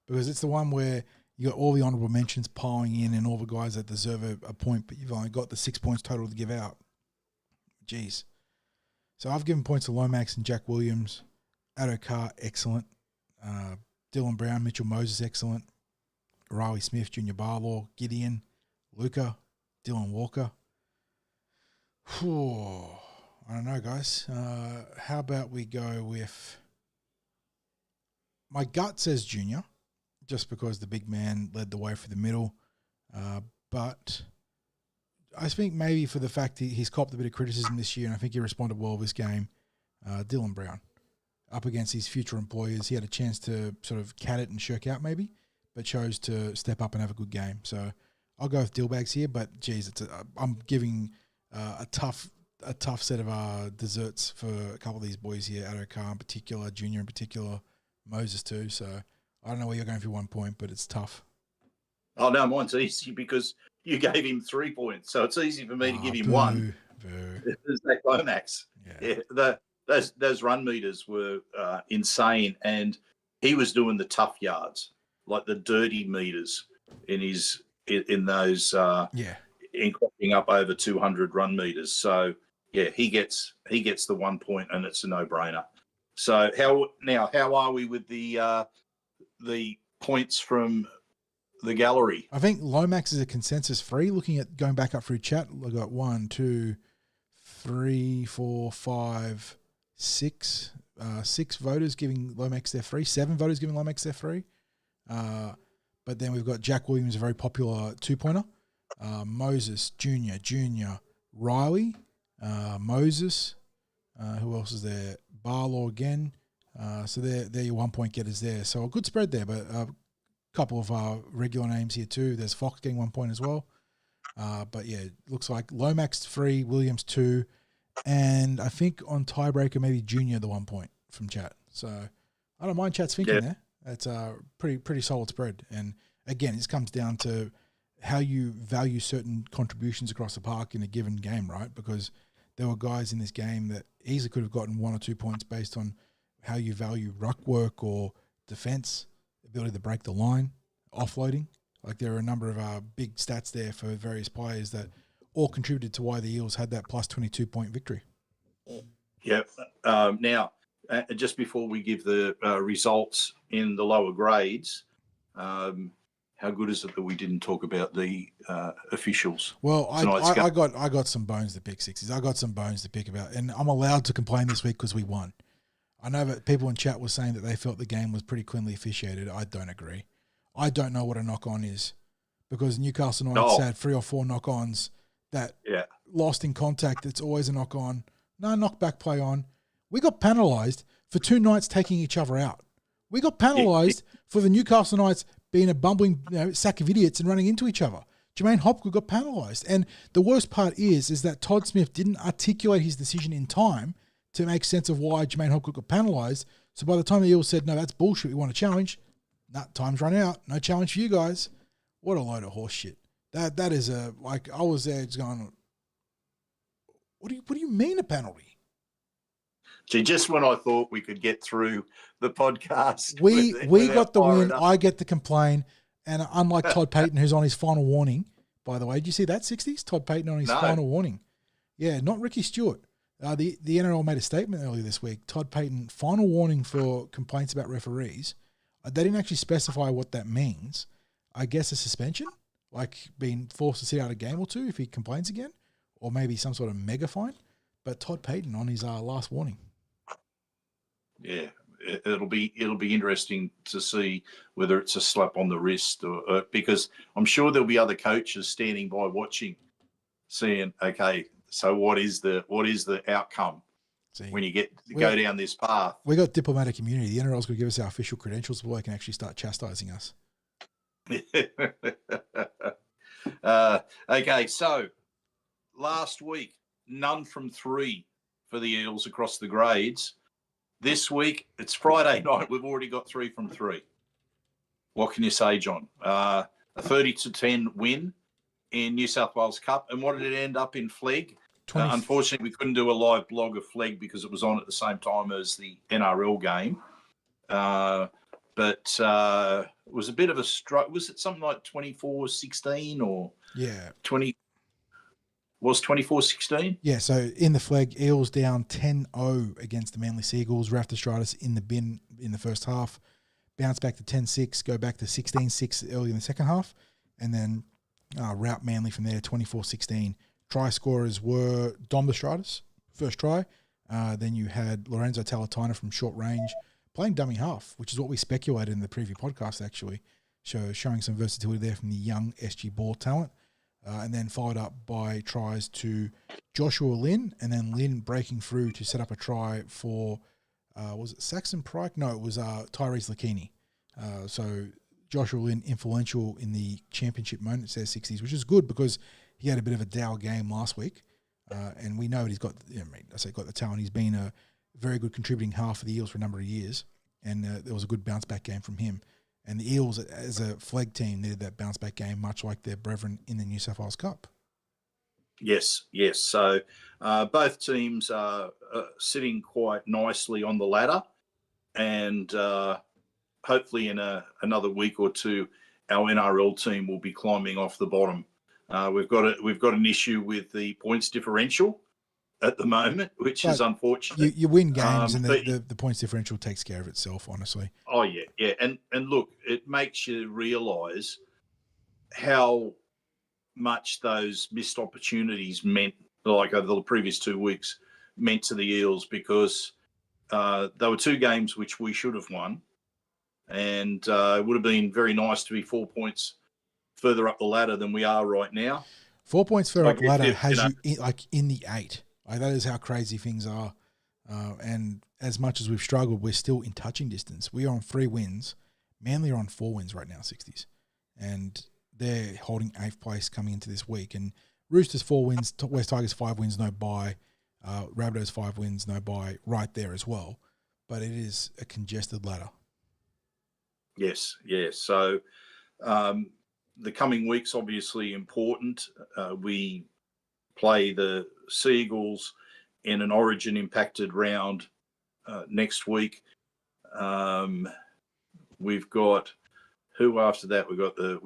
because it's the one where you got all the honourable mentions piling in and all the guys that deserve a point, but you've only got the 6 points total to give out. Jeez. So I've given points to Lomax and Jack Williams. Adokar, excellent. Dylan Brown, Mitchell Moses, excellent. Riley Smith, Junior Barlaw, Gideon, Luca, Dylan Walker. Whew. I don't know, guys. How about we go with... My gut says Junior, just because the big man led the way for the middle. But I think maybe for the fact he's copped a bit of criticism this year, and I think he responded well this game, Dylan Brown. Up against his future employers, he had a chance to sort of cat it and shirk out maybe, but chose to step up and have a good game. So I'll go with Dillbags here, but geez, I'm giving a tough set of desserts for a couple of these boys here, Adokar in particular, Junior in particular, Moses too. So I don't know where you're going for 1 point, but it's tough. Oh, no, mine's easy because you gave him 3 points. So it's easy for me to give him 1. There's that Lomax. Yeah. Those run meters were insane. And he was doing the tough yards, like the dirty meters in those in clocking up over 200 run meters. So, yeah, he gets the 1 point and it's a no-brainer. So how are we with the points from the gallery? I think Lomax is a consensus 3. Looking at going back up through chat, I got 1, 2, 3, 4, 5, 6. 6 voters giving Lomax their 3. 7 voters giving Lomax their 3. But then we've got Jack Williams, a very popular 2-pointer. Moses, Junior, Riley, Moses. Who else is there? Barlaw again. So they're your 1 point getters there. So a good spread there, but a couple of regular names here too. There's Fox getting 1 point as well. But yeah, it looks like Lomax 3, Williams 2, and I think on tiebreaker maybe Junior the 1 point from Chat. So I don't mind Chat's thinking there. It's a pretty solid spread. And again, this comes down to how you value certain contributions across the park in a given game, right? Because there were guys in this game that easily could have gotten 1 or 2 points based on how you value ruck work or defense, ability to break the line, offloading. Like there are a number of big stats there for various players that all contributed to why the Eels had that plus 22 point victory. Yep. Now, just before we give the results in the lower grades, how good is it that we didn't talk about the officials? Well, I got some bones to pick, Sixties. I got some bones to pick about, and I'm allowed to complain this week because we won. I know that people in chat were saying that they felt the game was pretty cleanly officiated. I don't agree. I don't know what a knock-on is because Newcastle Knights had 3 or 4 knock-ons that lost in contact. It's always a knock-on. No knock-back play on. We got penalised for 2 Knights taking each other out. We got penalised for the Newcastle Knights being a bumbling sack of idiots and running into each other. Jermaine Hopgood got penalised. And the worst part is that Todd Smith didn't articulate his decision in time to make sense of why Jermaine Hopgood got penalised. So by the time the Eels said, no, that's bullshit, we want a challenge, time's run out, no challenge for you guys. What a load of horse shit. That is I was there just going, what do you mean a penalty? Gee, just when I thought we could get through the podcast. We got the win. I get to complain. And unlike Todd Payton, who's on his final warning, by the way, did you see that, 60s? Todd Payton on his final warning. Yeah, not Ricky Stewart. The NRL made a statement earlier this week. Todd Payton, final warning for complaints about referees. They didn't actually specify what that means. I guess a suspension, like being forced to sit out a game or 2 if he complains again, or maybe some sort of mega fine. But Todd Payton on his last warning. Yeah, it'll be interesting to see whether it's a slap on the wrist or because I'm sure there'll be other coaches standing by watching, seeing, okay, so what is the outcome when you go down this path? We got diplomatic immunity. The NRL's going to give us our official credentials before they can actually start chastising us. Okay, so last week, none from 3 for the Eels across the grades. This week, it's Friday night. We've already got 3 from 3. What can you say, John? A 30-10 win in New South Wales Cup. And what did it end up in Flegg? Unfortunately, we couldn't do a live blog of Flegg because it was on at the same time as the NRL game. But it was a bit of a struggle. Was it something like 24-16 or 20? Was 24-16? Yeah, so in the Flegg, Eels down 10-0 against the Manly Seagulls. Rafa Stratus in the bin in the first half. Bounce back to 10-6, go back to 16-6 early in the second half. And then rout Manly from there, 24-16. Try scorers were Dom Stratus, first try. Then you had Lorenzo Talatona from short range playing dummy half, which is what we speculated in the preview podcast, actually. Showing some versatility there from the young SG Ball talent. And then followed up by tries to Joshua Lynn, and then Lynn breaking through to set up a try for, was it Saxon Pryke? No, it was Tyrese Lakini. So Joshua Lynn influential in the championship moment, it says 60s, which is good because he had a bit of a dour game last week. And we know he's got, got the talent. He's been a very good contributing half for the Eels for a number of years. And there was a good bounce back game from him. And the Eels, as a flag team, needed that bounce-back game, much like their brethren in the New South Wales Cup. Yes. So both teams are sitting quite nicely on the ladder. And hopefully in another week or 2, our NRL team will be climbing off the bottom. We've got an issue with the points differential at the moment, which is unfortunate. You win games, and the points differential takes care of itself, honestly. Oh, yeah. And look, it makes you realise how much those missed opportunities meant, like over the previous 2 weeks, meant to the Eels, because there were 2 games which we should have won, and it would have been very nice to be 4 points further up the ladder than we are right now. 4 points further up the ladder has you in the 8. That is how crazy things are. And as much as we've struggled, we're still in touching distance. We are on 3 wins. Manly are on 4 wins right now, 60s. And they're holding 8th place coming into this week. And Roosters 4 wins, West Tigers 5 wins, no bye. Rabbitohs 5 wins, no bye, right there as well. But it is a congested ladder. Yes, yes. So the coming week's obviously important. We play the Seagulls in an Origin-impacted round next week. We've got who after that?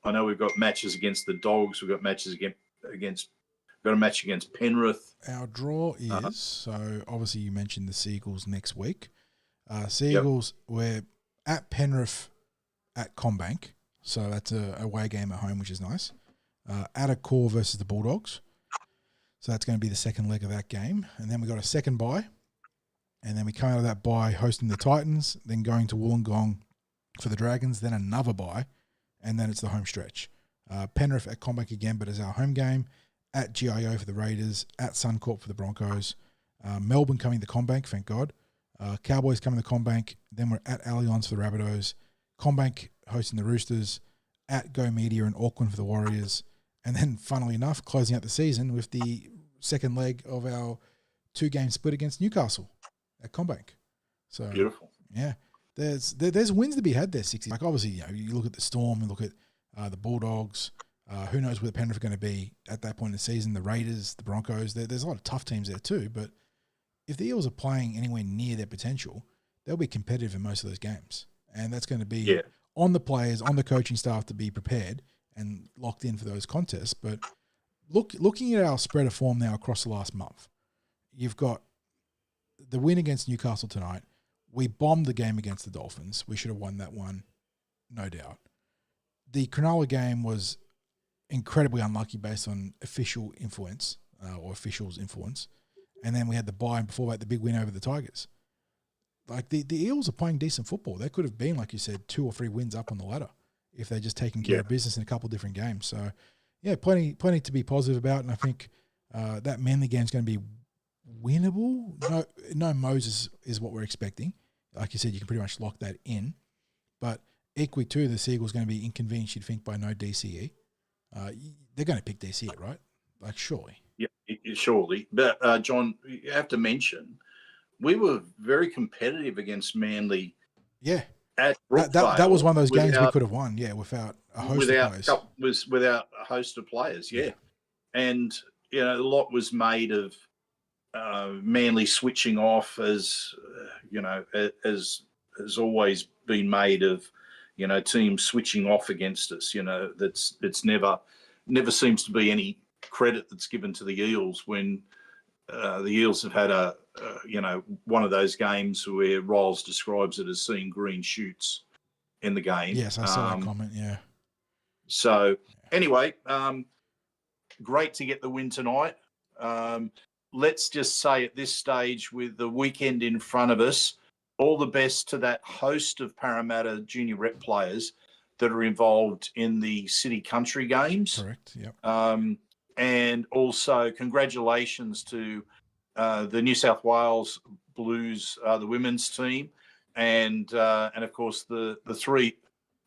I know we've got matches against the Dogs. We've got matches against. We've got a match against Penrith. Our draw is so obviously you mentioned the Seagulls next week. Seagulls, we're at Penrith at Combank, so that's a away game at home, which is nice. At a core versus the Bulldogs, so that's going to be the second leg of that game, and then we got a second bye, and then we come out of that bye hosting the Titans, then going to Wollongong for the Dragons, then another bye, and then it's the home stretch. Penrith at Combank again, but as our home game. At GIO for the Raiders, at Suncorp for the Broncos, Melbourne coming to Combank, thank God. Cowboys coming to Combank, then we're at Allianz for the Rabbitohs, Combank hosting the Roosters, at Go Media in Auckland for the Warriors, and then, funnily enough, closing out the season with the second leg of our 2-game split against Newcastle at Combank. So beautiful. Yeah, there's wins to be had there, 60. Like obviously, you look at the Storm, you look at the Bulldogs. Who knows where the Penrith are going to be at that point in the season? The Raiders, the Broncos. There's a lot of tough teams there too. But if the Eels are playing anywhere near their potential, they'll be competitive in most of those games. And that's going to be on the players, on the coaching staff to be prepared and locked in for those contests. But looking at our spread of form now across the last month, you've got the win against Newcastle tonight. We bombed the game against the Dolphins. We should have won that one, no doubt. The Cronulla game was incredibly unlucky based on official influence or officials' influence. And then we had the bye, and before that, the big win over the Tigers. Like, the Eels are playing decent football. They could have been, like you said, 2 or 3 wins up on the ladder if they're just taking care of business in a couple of different games. So, yeah, plenty to be positive about. And I think that Manly game is going to be winnable. No Moses is what we're expecting. Like you said, you can pretty much lock that in. But equally, too, the Seagulls going to be inconvenienced, you'd think, by no DCE. They're going to pick DCE, right? Like, surely. Yeah, surely. But, John, you have to mention, we were very competitive against Manly. Yeah. At that was one of those games we could have won, without a host of players. Without a host of players, yeah. And, a lot was made of Manly switching off as has always been made of, teams switching off against us. It's never seems to be any credit that's given to the Eels when the Eels have had one of those games where Riles describes it as seeing green shoots in the game. Yes, I saw that comment, yeah. So anyway, great to get the win tonight. Let's just say at this stage, with the weekend in front of us, all the best to that host of Parramatta junior rep players that are involved in the City Country games. Correct, yep. And also congratulations to the New South Wales Blues, the women's team, and of course the 3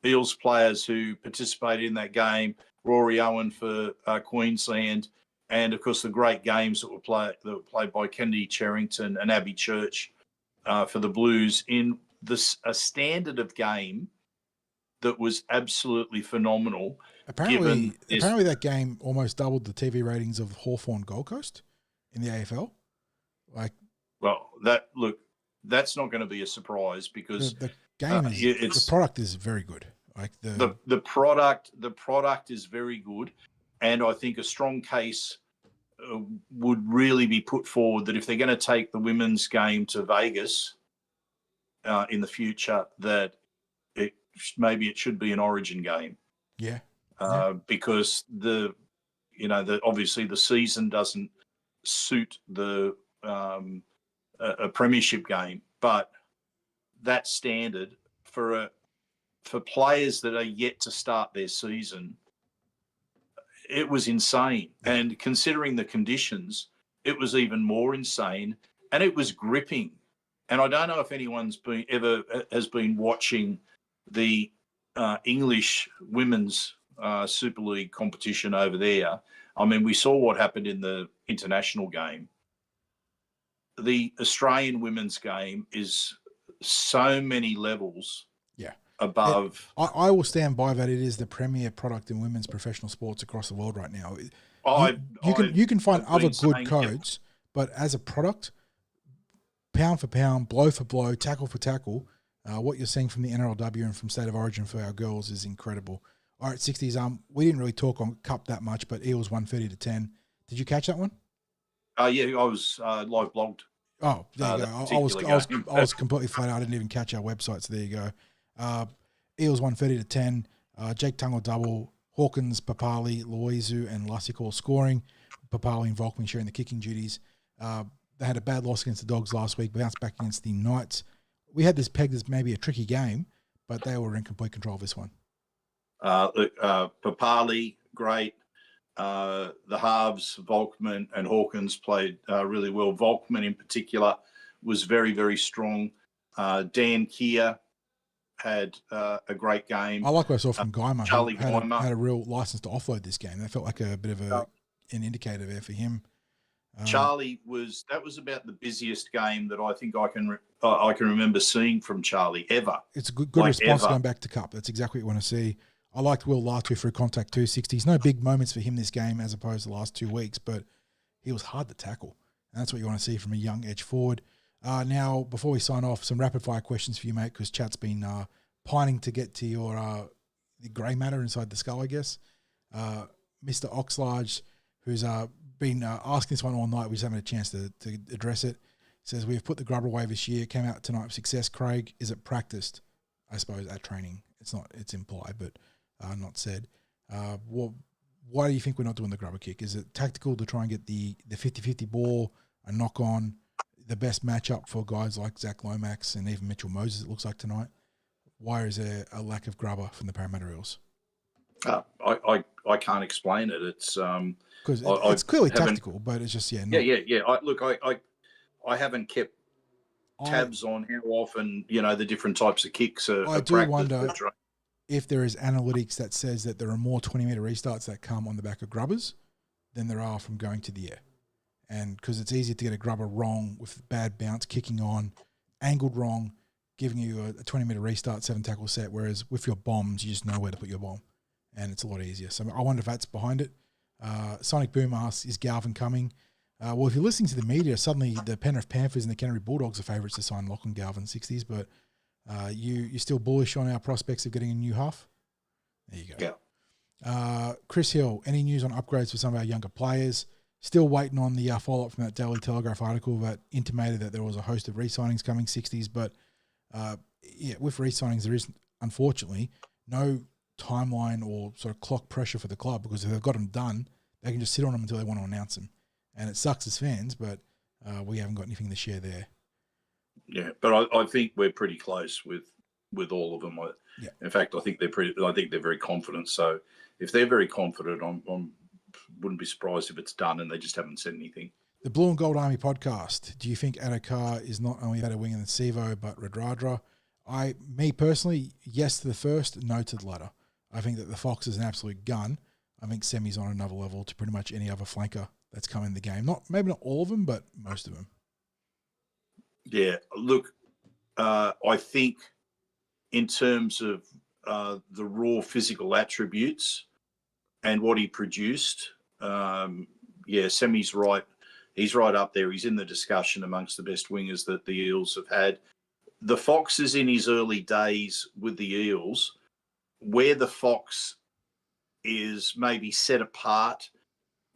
Eels players who participated in that game, Rory Owen for Queensland, and of course the great games that were played by Kennedy Cherrington and Abby Church for the Blues in a standard of game that was absolutely phenomenal. Apparently that game almost doubled the TV ratings of Hawthorn Gold Coast in the AFL. That's not going to be a surprise because the game the product is very good. Like the product is very good, and I think a strong case would really be put forward that if they're going to take the women's game to Vegas in the future, that maybe it should be an Origin game. Yeah. Because obviously the season doesn't suit the a premiership game, but that standard for players that are yet to start their season, it was insane. And considering the conditions, it was even more insane, and it was gripping. And I don't know if anyone's has been watching the English women's Super League competition over there. I mean, we saw what happened in the international game. The Australian women's game is so many levels above. I will stand by that. It is the premier product in women's professional sports across the world right now. You can find other good codes, but as a product, pound for pound, blow for blow, tackle for tackle, what you're seeing from the NRLW and from State of Origin for our girls is incredible. All right, 60s. We didn't really talk on Cup that much, but Eels 130-10. Did you catch that one? Yeah, I was live blogged. Oh, there you go. I was completely flat out. I didn't even catch our website, so there you go. Eels 130-10. Jake Tungle double. Hawkins, Papali, Loizu, and Lussick all scoring. Papali and Volkman sharing the kicking duties. They had a bad loss against the Dogs last week, bounced back against the Knights. We had this pegged as maybe a tricky game, but they were in complete control of this one. Papali, great. The halves, Volkman and Hawkins played really well. Volkman in particular was very, very strong. Dan Keir had a great game. I like what I saw from Guymer. Charlie Guymer had a real license to offload this game. That felt like a bit of an indicator there for him. Charlie that was about the busiest game that I think I can remember seeing from Charlie ever. It's a good response going back to Cup. That's exactly what you want to see. I liked Will Latu through contact 260s. No big moments for him this game as opposed to the last 2 weeks, but he was hard to tackle. And that's what you want to see from a young edge forward. Now, before we sign off, some rapid-fire questions for you, mate, because chat's been pining to get to your the grey matter inside the skull, I guess. Mr. Oxlage, who's been asking this one all night, we just haven't had a chance to address it, says, we've put the grubber away this year, came out tonight with success. Craig, is it practiced, I suppose, at training? It's implied, but not said. Why do you think we're not doing the grubber kick? Is it tactical to try and get the 50-50 ball, a knock-on, the best matchup for guys like Zach Lomax and even Mitchell Moses, it looks like tonight? Why is there a lack of grubber from the Parramatta Eels? I can't explain it. It's because it's clearly tactical, but it's just yeah. I haven't kept tabs on how often the different types of kicks are. I do wonder if there is analytics that says that there are more 20-meter restarts that come on the back of grubbers than there are from going to the air, and because it's easier to get a grubber wrong with bad bounce, kicking on, angled wrong, giving you a 20-meter restart, 7 tackle set, whereas with your bombs, you just know where to put your bomb, and it's a lot easier. So I wonder if that's behind it. Sonic Boom asks, is Galvin coming? Well, if you're listening to the media, suddenly the Penrith Panthers and the Canterbury Bulldogs are favourites to sign Lachlan Galvin 60s, but you're still bullish on our prospects of getting a new half? There you go. Yeah. Chris Hill, any news on upgrades for some of our younger players? Still waiting on the follow-up from that Daily Telegraph article that intimated that there was a host of re-signings coming 60s, but with re-signings, there is, unfortunately, no timeline or sort of clock pressure for the club, because if they've got them done, they can just sit on them until they want to announce them. And it sucks as fans, but we haven't got anything to share there. Yeah, but I think we're pretty close with all of them. Yeah. In fact, I think they're very confident. So if they're very confident, I wouldn't be surprised if it's done and they just haven't said anything. The Blue and Gold Army podcast. Do you think Adokar is not only a better winger than Sivo, but Radradra? Me personally, yes to the first, no to the latter. I think that the Fox is an absolute gun. I think Semi's on another level to pretty much any other flanker that's come in the game. Maybe not all of them, but most of them. Yeah, look, I think in terms of the raw physical attributes and what he produced, Semi's right. He's right up there. He's in the discussion amongst the best wingers that the Eels have had. The Fox is in his early days with the Eels. Where the Fox is maybe set apart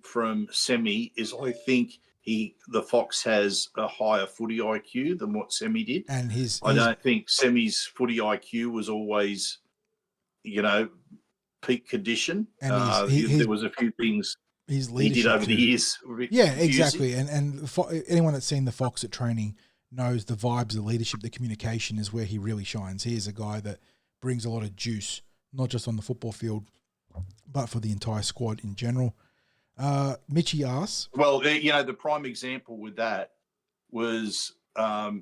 from Semi is, I think the Fox has a higher footy IQ than what Semi did. And I don't think Semi's footy IQ was always, peak condition. And there was a few things he did over the years. Yeah, exactly. And anyone that's seen the Fox at training knows the vibes, the leadership, the communication is where he really shines. He is a guy that brings a lot of juice, not just on the football field, but for the entire squad in general. Mitchie asks... Well, the prime example with that was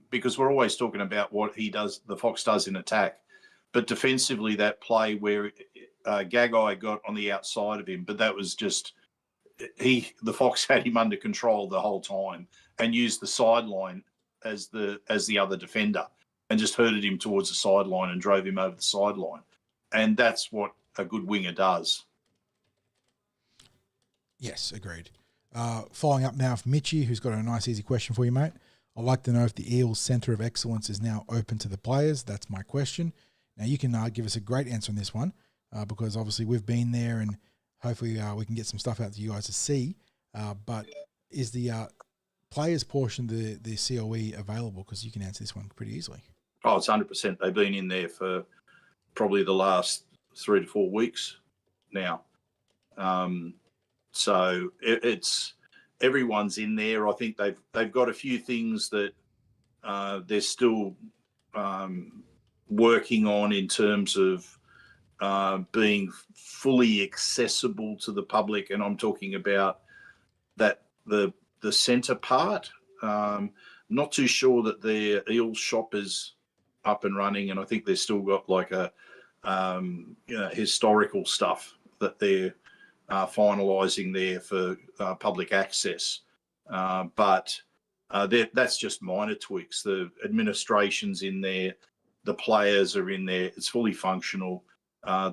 because we're always talking about what the Fox does in attack, but defensively that play where Gagai got on the outside of him, but that was just the Fox had him under control the whole time and used the sideline as the other defender and just herded him towards the sideline and drove him over the sideline. And that's what a good winger does. Yes, agreed. Following up now from Mitchie, who's got a nice, easy question for you, mate. I'd like to know if the Eels' Centre of Excellence is now open to the players. That's my question. Now, you can give us a great answer on this one because obviously we've been there and hopefully we can get some stuff out to you guys to see. But is the players' portion of the COE available? Because you can answer this one pretty easily. Oh, it's 100%. They've been in there for probably the last 3 to 4 weeks now. So it's everyone's in there. I think they've got a few things that they're still working on in terms of being fully accessible to the public, and I'm talking about that the centre part. Not too sure that their Eels shop is up and running, and I think they've still got like a historical stuff that they're finalising there for public access. But that's just minor tweaks. The administration's in there, the players are in there. It's fully functional.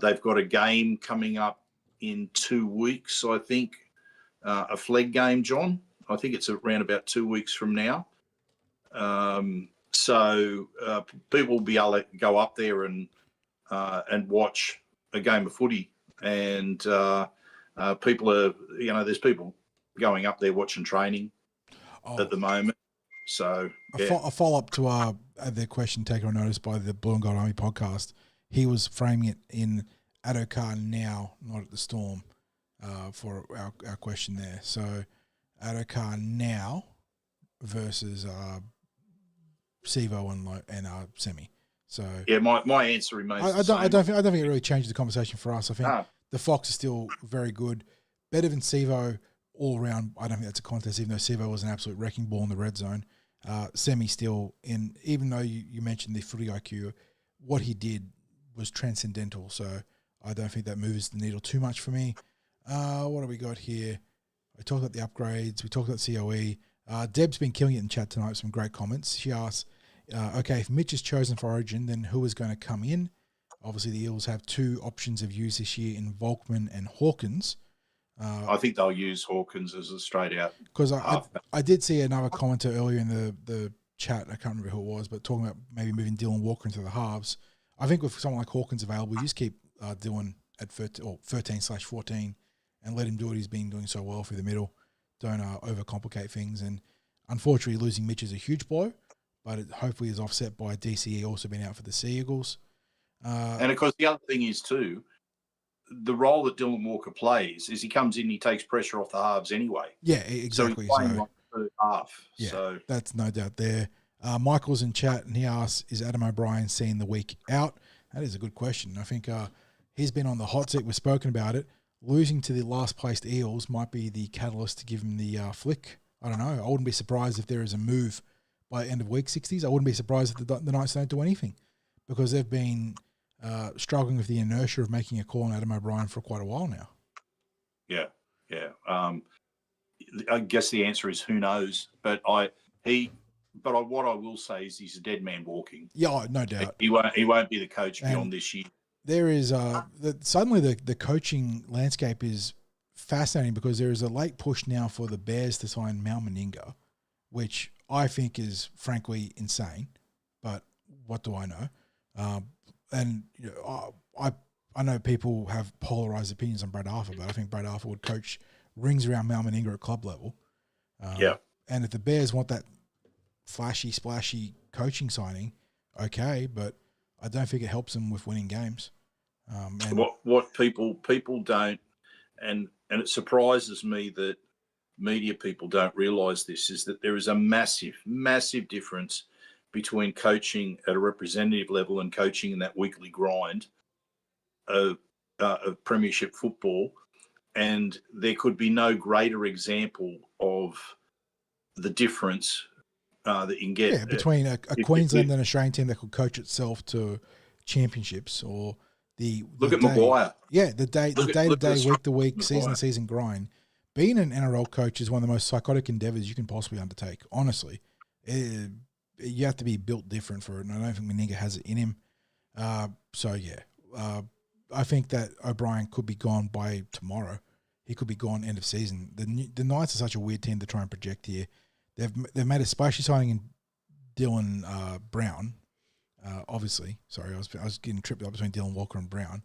They've got a game coming up in 2 weeks, I think, a flag game, John. I think it's around about 2 weeks from now. So people will be able to go up there and watch a game of footy. And people are, there's people going up there watching training at the moment. So a follow-up to the question taken on notice by the Blue and Gold Army podcast. He was framing it in Adokar now, not at the Storm, for our question there. So Adokar now versus Sivo and Semi. So yeah, my answer remains. I don't think it really changed the conversation for us. I think the Fox is still very good, better than Sivo all around. I don't think that's a contest, even though Sivo was an absolute wrecking ball in the red zone. Semi still in, even though you mentioned the footy IQ, what he did was transcendental. So I don't think that moves the needle too much for me. What have we got here? I talked about the upgrades. We talked about COE. Deb's been killing it in chat tonight with some great comments. She asks, okay, if Mitch is chosen for Origin, then who is going to come in? Obviously, the Eels have 2 options of use this year in Volkman and Hawkins. I think they'll use Hawkins as a straight out. Because I did see another commenter earlier in the chat, I can't remember who it was, but talking about maybe moving Dylan Walker into the halves. I think with someone like Hawkins available, you just keep Dylan at 13/14 and let him do what he's been doing so well through the middle. Don't overcomplicate things. And unfortunately, losing Mitch is a huge blow, but it hopefully is offset by DCE also being out for the Sea Eagles. And of course, the other thing is too, the role that Dylan Walker plays is he comes in, he takes pressure off the halves anyway. Yeah, exactly. So he's playing like third half. Yeah, so that's no doubt there. Michael's in chat and he asks, is Adam O'Brien seeing the week out? That is a good question. I think he's been on the hot seat. We've spoken about it. Losing to the last placed Eels might be the catalyst to give him the flick. I don't know. I wouldn't be surprised if there is a move by end of week 60s. I wouldn't be surprised if the Knights don't do anything because they've been struggling with the inertia of making a call on Adam O'Brien for quite a while now. Yeah. I guess the answer is who knows. But what I will say is he's a dead man walking. Yeah, no doubt. He won't be the coach beyond this year. There is suddenly the coaching landscape is fascinating because there is a late push now for the Bears to sign Mal Meninga, which I think is frankly insane. But what do I know? And I know people have polarized opinions on Brad Arthur, but I think Brad Arthur would coach rings around Mal Meninga at club level. And if the Bears want that flashy, splashy coaching signing, okay, but I don't think it helps them with winning games. And what people don't, and it surprises me that media people don't realise this, is that there is a massive, massive difference between coaching at a representative level and coaching in that weekly grind of premiership football. And there could be no greater example of the difference that you can get. Yeah, between a Queensland and Australian team that could coach itself to championships, or Look at day, Maguire. Yeah, the day-to-day, week-to-week, Maguire. season-to-season grind. Being an NRL coach is one of the most psychotic endeavors you can possibly undertake. Honestly, you have to be built different for it, and I don't think Meninga has it in him. I think that O'Brien could be gone by tomorrow. He could be gone end of season. The Knights are such a weird team to try and project here. They've made a splashy signing in Dylan Brown. Obviously, sorry, I was getting tripped up between Dylan Walker and Brown.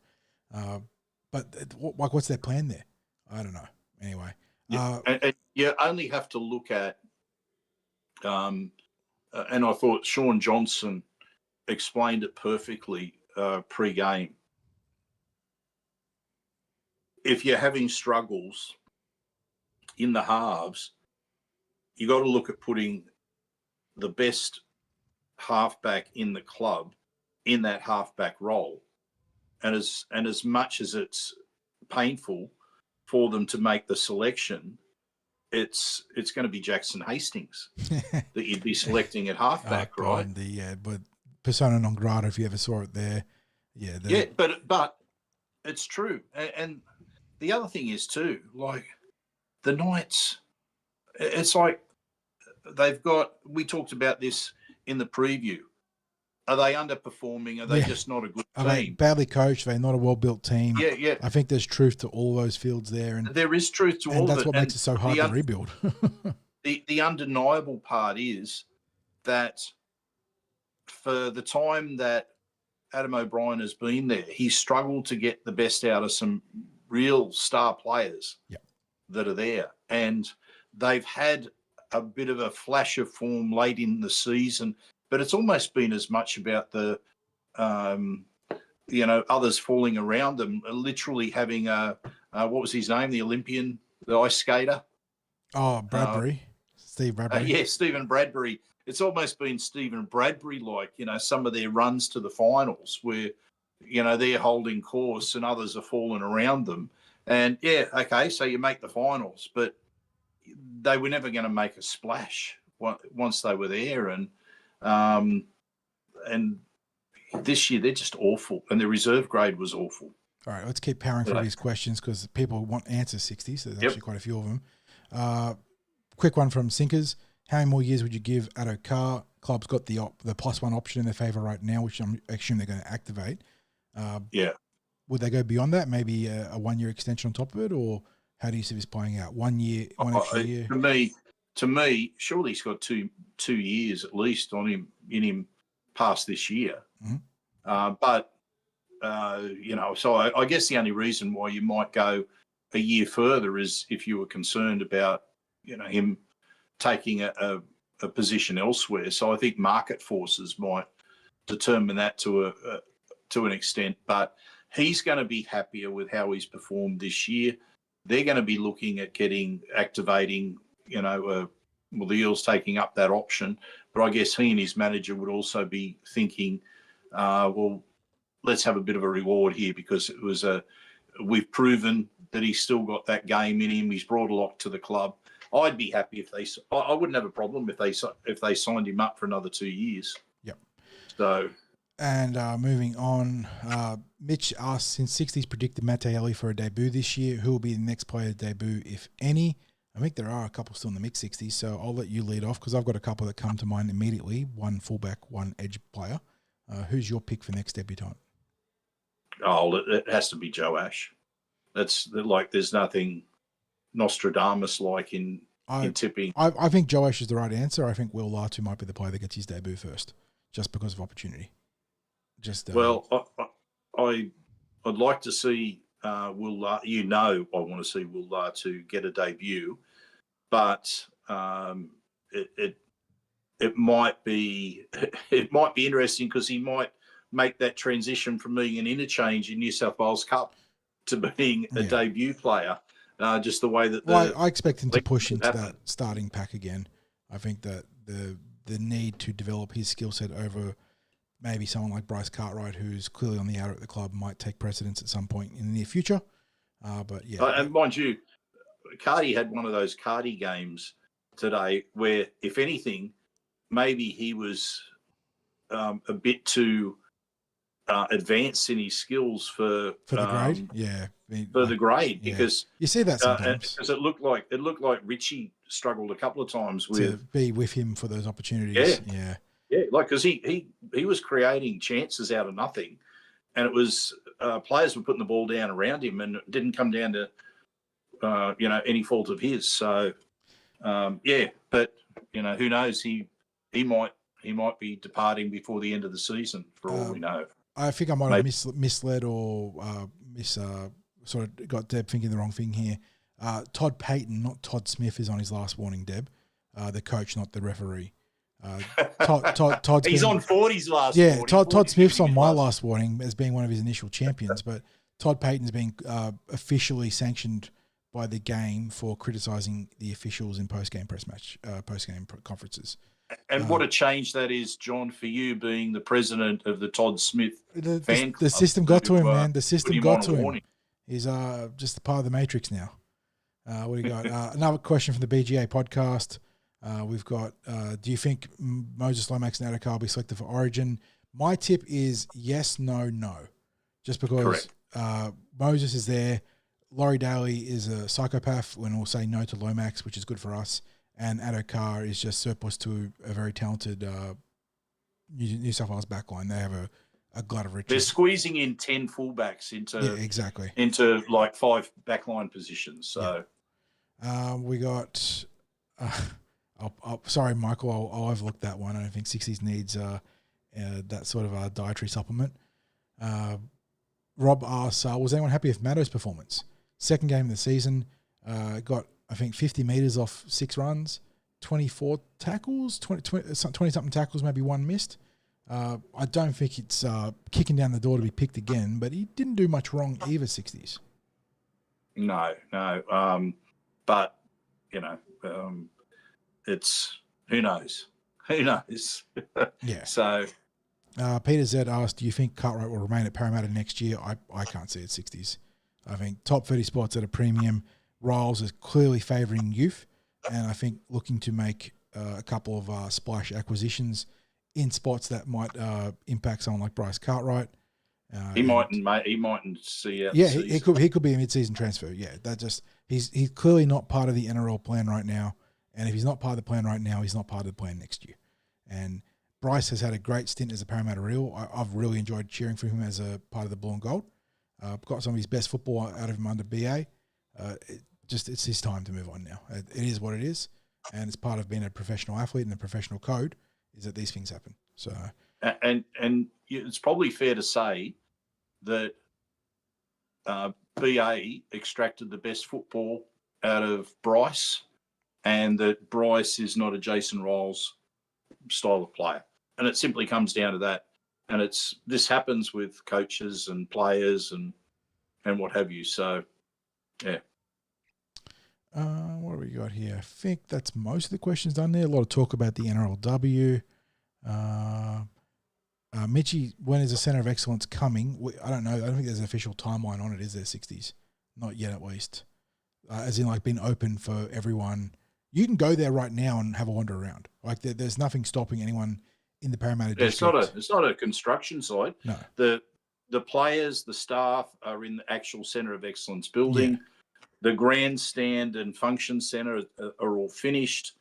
But what's their plan there? I don't know. Anyway, and you only have to look at, and I thought Sean Johnson explained it perfectly pre-game. If you're having struggles in the halves, you got to look at putting the best halfback in the club in that halfback role. And as much as it's painful for them to make the selection, it's going to be Jackson Hastings that you'd be selecting at halfback, right? But persona non grata, if you ever saw it there. Yeah, but it's true. And the other thing is too, like the Knights, it's like we talked about this in the preview. Are they underperforming? Are they just not a good team? Are they badly coached? Are they not a well-built team? Yeah. I think there's truth to all those fields there. And there is truth to all of it. And that's what makes it so hard to rebuild. The undeniable part is that for the time that Adam O'Brien has been there, he's struggled to get the best out of some real star players that are there. And they've had a bit of a flash of form late in the season, but it's almost been as much about the, others falling around them, literally having what was his name? The Olympian, the ice skater. Oh, Bradbury. Steve Bradbury. Stephen Bradbury. It's almost been Stephen Bradbury-like, some of their runs to the finals where, they're holding course and others are falling around them. And, so you make the finals, but they were never going to make a splash once they were there. And this year they're just awful, and the reserve grade was awful. All right, let's keep powering through these questions because people want answers 60, so there's actually quite a few of them. Quick one from Sinkers. How many more years would you give Addo Carr? Club's got the +1 option in their favour right now, which I'm assuming they're going to activate. Would they go beyond that? Maybe a 1-year extension on top of it, or how do you see this playing out? 1 year, one extra year? To me, surely he's got two years at least in him past this year. Mm-hmm. So I guess the only reason why you might go a year further is if you were concerned about, him taking a position elsewhere. So I think market forces might determine that to an extent. But he's going to be happier with how he's performed this year. They're going to be looking at activating, the Eels taking up that option. But I guess he and his manager would also be thinking, let's have a bit of a reward here because it was we've proven that he's still got that game in him. He's brought a lot to the club. I'd be happy I wouldn't have a problem if they signed him up for another 2 years. Yep. So. And moving on, Mitch asks, since 60s predicted Matt Taylor for a debut this year, who will be the next player to debut, if any? I think there are a couple still in the mix 60s, so I'll let you lead off because I've got a couple that come to mind immediately. One fullback, one edge player. Who's your pick for next debutant? Oh, it has to be Joe Ash. That's like there's nothing Nostradamus-like in tipping. I think Joe Ash is the right answer. I think Will Latu might be the player that gets his debut first, just because of opportunity. I'd like to see Will Latu. I want to see Will Latu get a debut, but it might be interesting because he might make that transition from being an interchange in New South Wales Cup to being a debut player. Just the way that I expect him to push into that starting pack again. I think that the need to develop his skill set over maybe someone like Bryce Cartwright, who's clearly on the outer at the club, might take precedence at some point in the near future. And mind you, Cardi had one of those Cardi games today where, if anything, maybe he was a bit too advance in his skills for the grade. Yeah, I mean, for the grade, yeah. because you see that sometimes. because it looked like Richie struggled a couple of times with to be with him for those opportunities. Yeah, like because he was creating chances out of nothing, and it was players were putting the ball down around him, and it didn't come down to any fault of his. So but who knows? He might be departing before the end of the season for all we know. I think I might have misled or sort of got Deb thinking the wrong thing here. Todd Payton, not Todd Smith, is on his last warning, Deb. The coach, not the referee. Todd's He's on 40's last warning. Yeah, Todd Smith's on my last warning as being one of his initial champions, but Todd Payton's been officially sanctioned by the game for criticising the officials in post-game conferences. And what a change that is, John, for you being the president of the Todd Smith fan club. The system got to him, man. The system got to him. Warning. He's just a part of the matrix now. What do you got? Another question from the BGA podcast. We've got, do you think Moses Lomax and Adokar will be selected for Origin? My tip is yes, no, no. Just because Moses is there. Laurie Daly is a psychopath and will say no to Lomax, which is good for us. And Adokar is just surplus to a very talented New South Wales backline. They have a glut of riches. They're squeezing in 10 fullbacks into like 5 backline positions. So we got. Sorry, Michael. I'll overlook that one. I don't think Sixties needs that sort of dietary supplement. Rob asks, was anyone happy with Maddo's performance? Second game of the season, got, I think, 50 metres off 6 runs, 24 tackles, 20-something tackles, maybe 1 missed. I don't think it's kicking down the door to be picked again, but he didn't do much wrong either, 60s. No. But, it's, who knows? Who knows? Yeah. So... Peter Z asked, do you think Cartwright will remain at Parramatta next year? I can't see it 60s. I think top 30 spots at a premium. Riles is clearly favouring youth, and I think looking to make a couple of splash acquisitions in spots that might impact someone like Bryce Cartwright. He mightn't see out. Yeah, he could be a mid-season transfer. Yeah, he's clearly not part of the NRL plan right now, and if he's not part of the plan right now, he's not part of the plan next year. And Bryce has had a great stint as a Parramatta Eel. I've really enjoyed cheering for him as a part of the Blue and Gold. Got some of his best football out of him under BA. It's his time to move on now. It is what it is, and it's part of being a professional athlete and the professional code is that these things happen. So, and it's probably fair to say that BA extracted the best football out of Bryce, and that Bryce is not a Jason Riles style of player, and it simply comes down to that. And this happens with coaches and players and what have you. So, yeah. What do we got here? I think that's most of the questions done there. A lot of talk about the NRLW. Mitchie, when is the Centre of Excellence coming? I don't know. I don't think there's an official timeline on it, is there, 60s? Not yet, at least. As in, like, being open for everyone. You can go there right now and have a wander around. Like, there's nothing stopping anyone in the Parramatta district. It's not a construction site. No. The players, the staff are in the actual Centre of Excellence building. Yeah. The grandstand and function centre are all finished.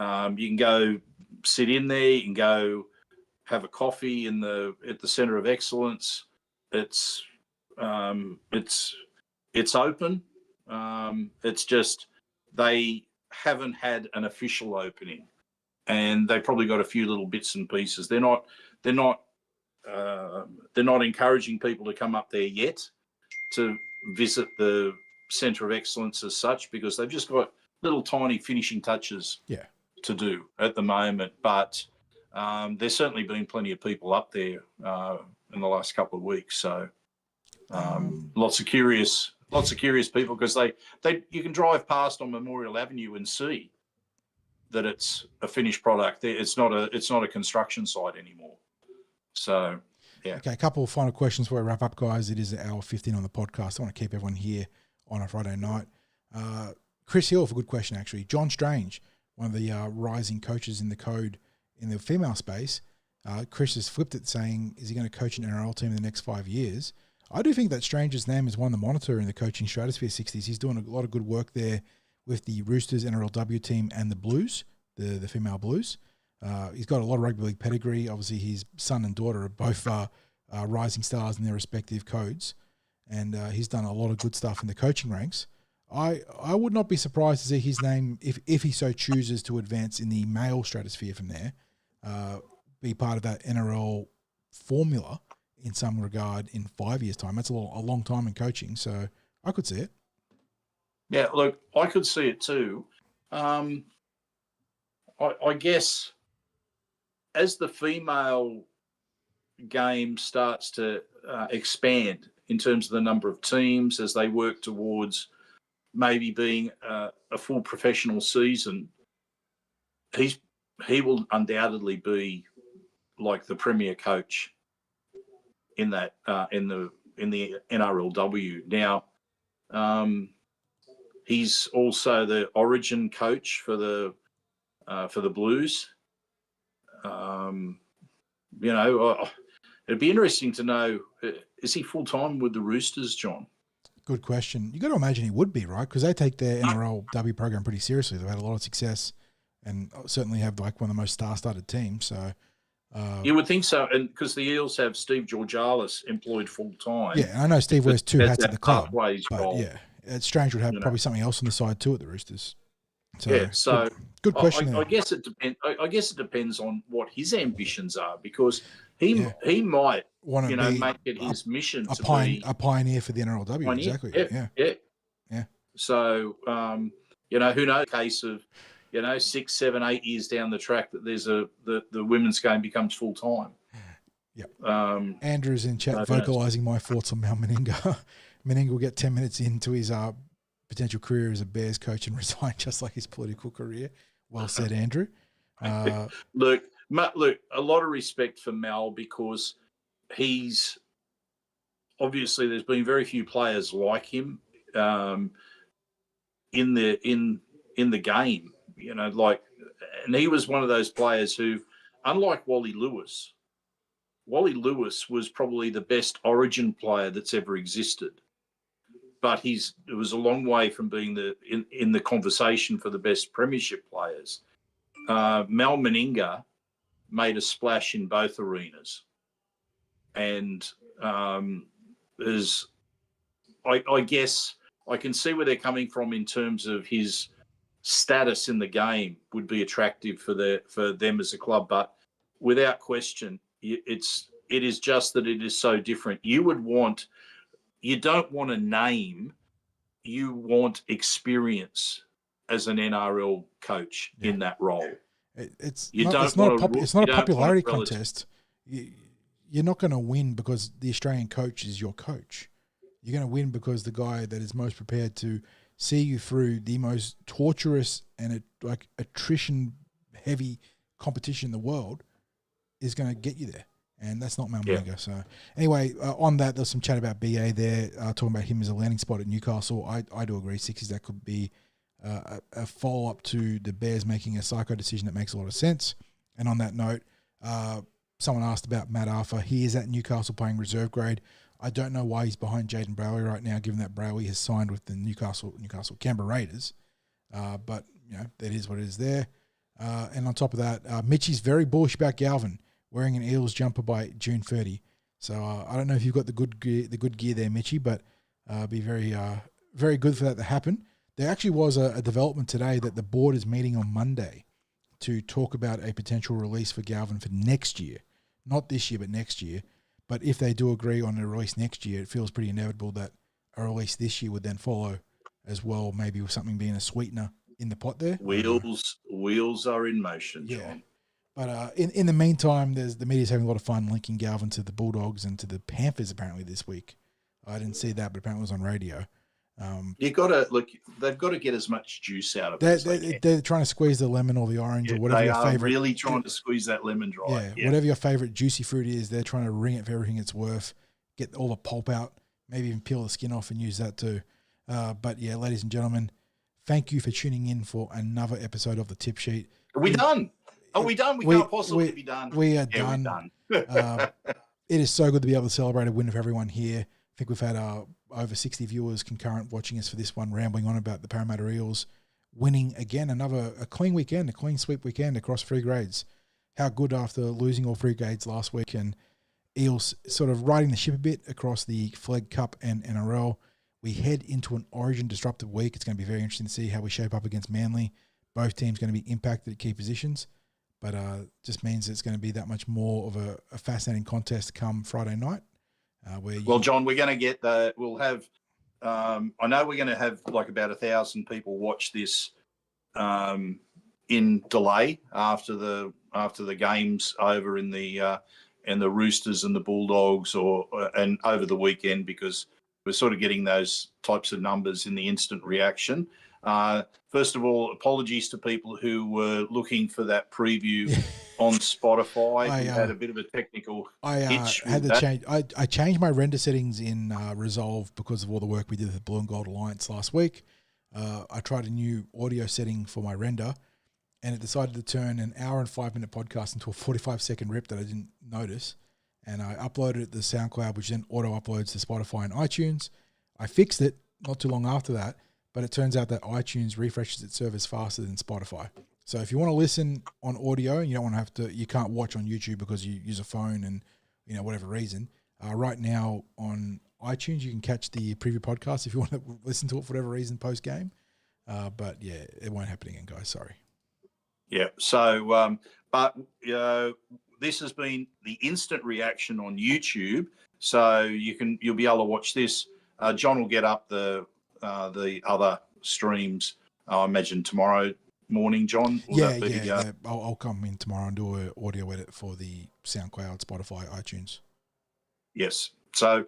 You can go sit in there. You can go have a coffee at the Centre of Excellence. It's open. It's just they haven't had an official opening, and they probably got a few little bits and pieces. They're not encouraging people to come up there yet to visit the Centre of Excellence as such, because they've just got little tiny finishing touches to do at the moment. But there's certainly been plenty of people up there in the last couple of weeks. So lots of curious people, because you can drive past on Memorial Avenue and see that it's a finished product. It's not a construction site anymore. So, yeah. Okay, a couple of final questions before we wrap up, guys. It is hour 15 on the podcast. I want to keep everyone here on a Friday night. Chris Hill, for a good question, actually. John Strange, one of the rising coaches in the code in the female space, Chris has flipped it, saying, is he going to coach an NRL team in the next 5 years? I do think that Stranger's name is one to monitor in the coaching stratosphere 60s. He's doing a lot of good work there with the Roosters NRLW team and the Blues, the female Blues. He's got a lot of rugby league pedigree. Obviously, his son and daughter are both rising stars in their respective codes, and he's done a lot of good stuff in the coaching ranks. I would not be surprised to see his name, if he so chooses to advance in the male stratosphere from there, be part of that NRL formula in some regard in 5 years' time. That's a long time in coaching, so I could see it. Yeah, look, I could see it too. I guess as the female game starts to expand in terms of the number of teams, as they work towards maybe being a full professional season, he will undoubtedly be like the premier coach in that in the NRLW. Now, he's also the Origin coach for the Blues. It'd be interesting to know, is he full time with the Roosters, John? Good question. You got to imagine he would be, right? Because they take their NRLW program pretty seriously. They've had a lot of success, and certainly have like one of the most star-studded teams. So you would think so, and because the Eels have Steve Georgalis employed full time. Yeah, I know Steve wears two hats at the club, but role. yeah, it's strange would have probably something else on the side too at the Roosters. So, yeah, so good question. I guess it depends. I guess it depends on what his ambitions are, because he might want to make it his mission to be a pioneer for the NRLW. Pioneer. Exactly. Yeah. So who knows? Case of 6, 7, 8 years down the track that there's the women's game becomes full time. Yep. Andrew's in chat vocalising my thoughts on Mal Meninga. Meninga will get 10 minutes into his potential career as a Bears coach and resign just like his political career. Well said, Andrew. Look, a lot of respect for Mal, because he's obviously, there's been very few players like him in the game. And he was one of those players who, unlike Wally Lewis was probably the best Origin player that's ever existed. But it was a long way from being in the conversation for the best premiership players. Mal Meninga made a splash in both arenas, and I guess I can see where they're coming from in terms of his status in the game would be attractive for them as a club, but without question, it is just that it is so different. You don't want a name, you want experience as an NRL coach in that role. It's not a popularity contest. You're not going to win because the Australian coach is your coach. You're going to win because the guy that is most prepared to see you through the most torturous and attrition-heavy competition in the world is going to get you there. And that's not Mal Meninga. So anyway, on that, there's some chat about BA there, talking about him as a landing spot at Newcastle. I do agree, Sixties, that could be a follow-up to the Bears making a psycho decision that makes a lot of sense. And on that note, someone asked about Matt Arthur. He is at Newcastle playing reserve grade. I don't know why he's behind Jaden Browley right now, given that Browley has signed with the Newcastle Canberra Raiders. But, that is what it is there. And on top of that, Mitchie's very bullish about Galvin wearing an Eels jumper by June 30. So I don't know if you've got the good gear there, Mitchie, but be very, very good for that to happen. There actually was a development today that the board is meeting on Monday to talk about a potential release for Galvin for next year. Not this year, but next year. But if they do agree on a release next year, it feels pretty inevitable that a release this year would then follow as well, maybe with something being a sweetener in the pot there. Wheels are in motion, John. Yeah. But in the meantime, the media's having a lot of fun linking Galvin to the Bulldogs and to the Panthers apparently this week. I didn't see that, but apparently it was on radio. They've got to get as much juice out of it. They're trying to squeeze the lemon or the orange or whatever they your are favorite. Really trying to squeeze that lemon dry. Yeah, whatever your favorite juicy fruit is, they're trying to wring it for everything it's worth. Get all the pulp out, maybe even peel the skin off and use that too. But yeah, ladies and gentlemen, thank you for tuning in for another episode of the Tip Sheet. Are we done? Are we done? We can't possibly be done. We are Yeah, done. we're done. It is so good to be able to celebrate a win for everyone here. I think we've had over 60 viewers concurrent watching us for this one, rambling on about the Parramatta Eels winning again, a clean weekend, a clean sweep weekend across 3 grades. How good after losing all 3 grades last week, and Eels sort of riding the ship a bit across the Flegg Cup and NRL. We head into an Origin disruptive week. It's going to be very interesting to see how we shape up against Manly. Both teams going to be impacted at key positions, but just means it's going to be that much more of a fascinating contest come Friday night. Well, John, we're going to get we'll have, I know we're going to have like about 1,000 people watch this in delay after the game's over in the Roosters and the Bulldogs and over the weekend, because we're sort of getting those types of numbers in the instant reaction. First of all, apologies to people who were looking for that preview on Spotify. We had a bit of a technical hitch. Had to change. I changed my render settings in Resolve because of all the work we did with the Blue and Gold Alliance last week. I tried a new audio setting for my render, and it decided to turn an hour and 5-minute podcast into a 45-second rip that I didn't notice. And I uploaded it to SoundCloud, which then auto-uploads to Spotify and iTunes. I fixed it not too long after that, but it turns out that iTunes refreshes its servers faster than Spotify. So if you want to listen on audio and you don't want to have to, you can't watch on YouTube because you use a phone and, whatever reason, right now on iTunes, you can catch the preview podcast if you want to listen to it for whatever reason post-game. But yeah, it won't happen again, guys. Sorry. Yeah. So, this has been the instant reaction on YouTube. So you'll be able to watch this. John will get up the other streams, I imagine tomorrow morning, John. Yeah. I'll come in tomorrow and do an audio edit for the SoundCloud, Spotify, iTunes. Yes. So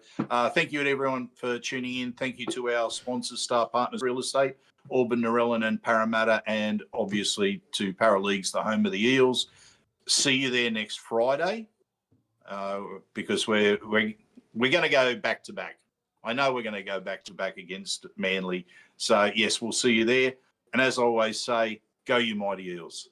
thank you to everyone for tuning in. Thank you to our sponsors, Star Partners Real Estate, Auburn, Narellan and Parramatta, and obviously to Paraleagues, the home of the Eels. See you there next Friday because we're going to go back to back. I know we're going to go back to back against Manly. So, yes, we'll see you there. And as I always say, go you mighty Eels.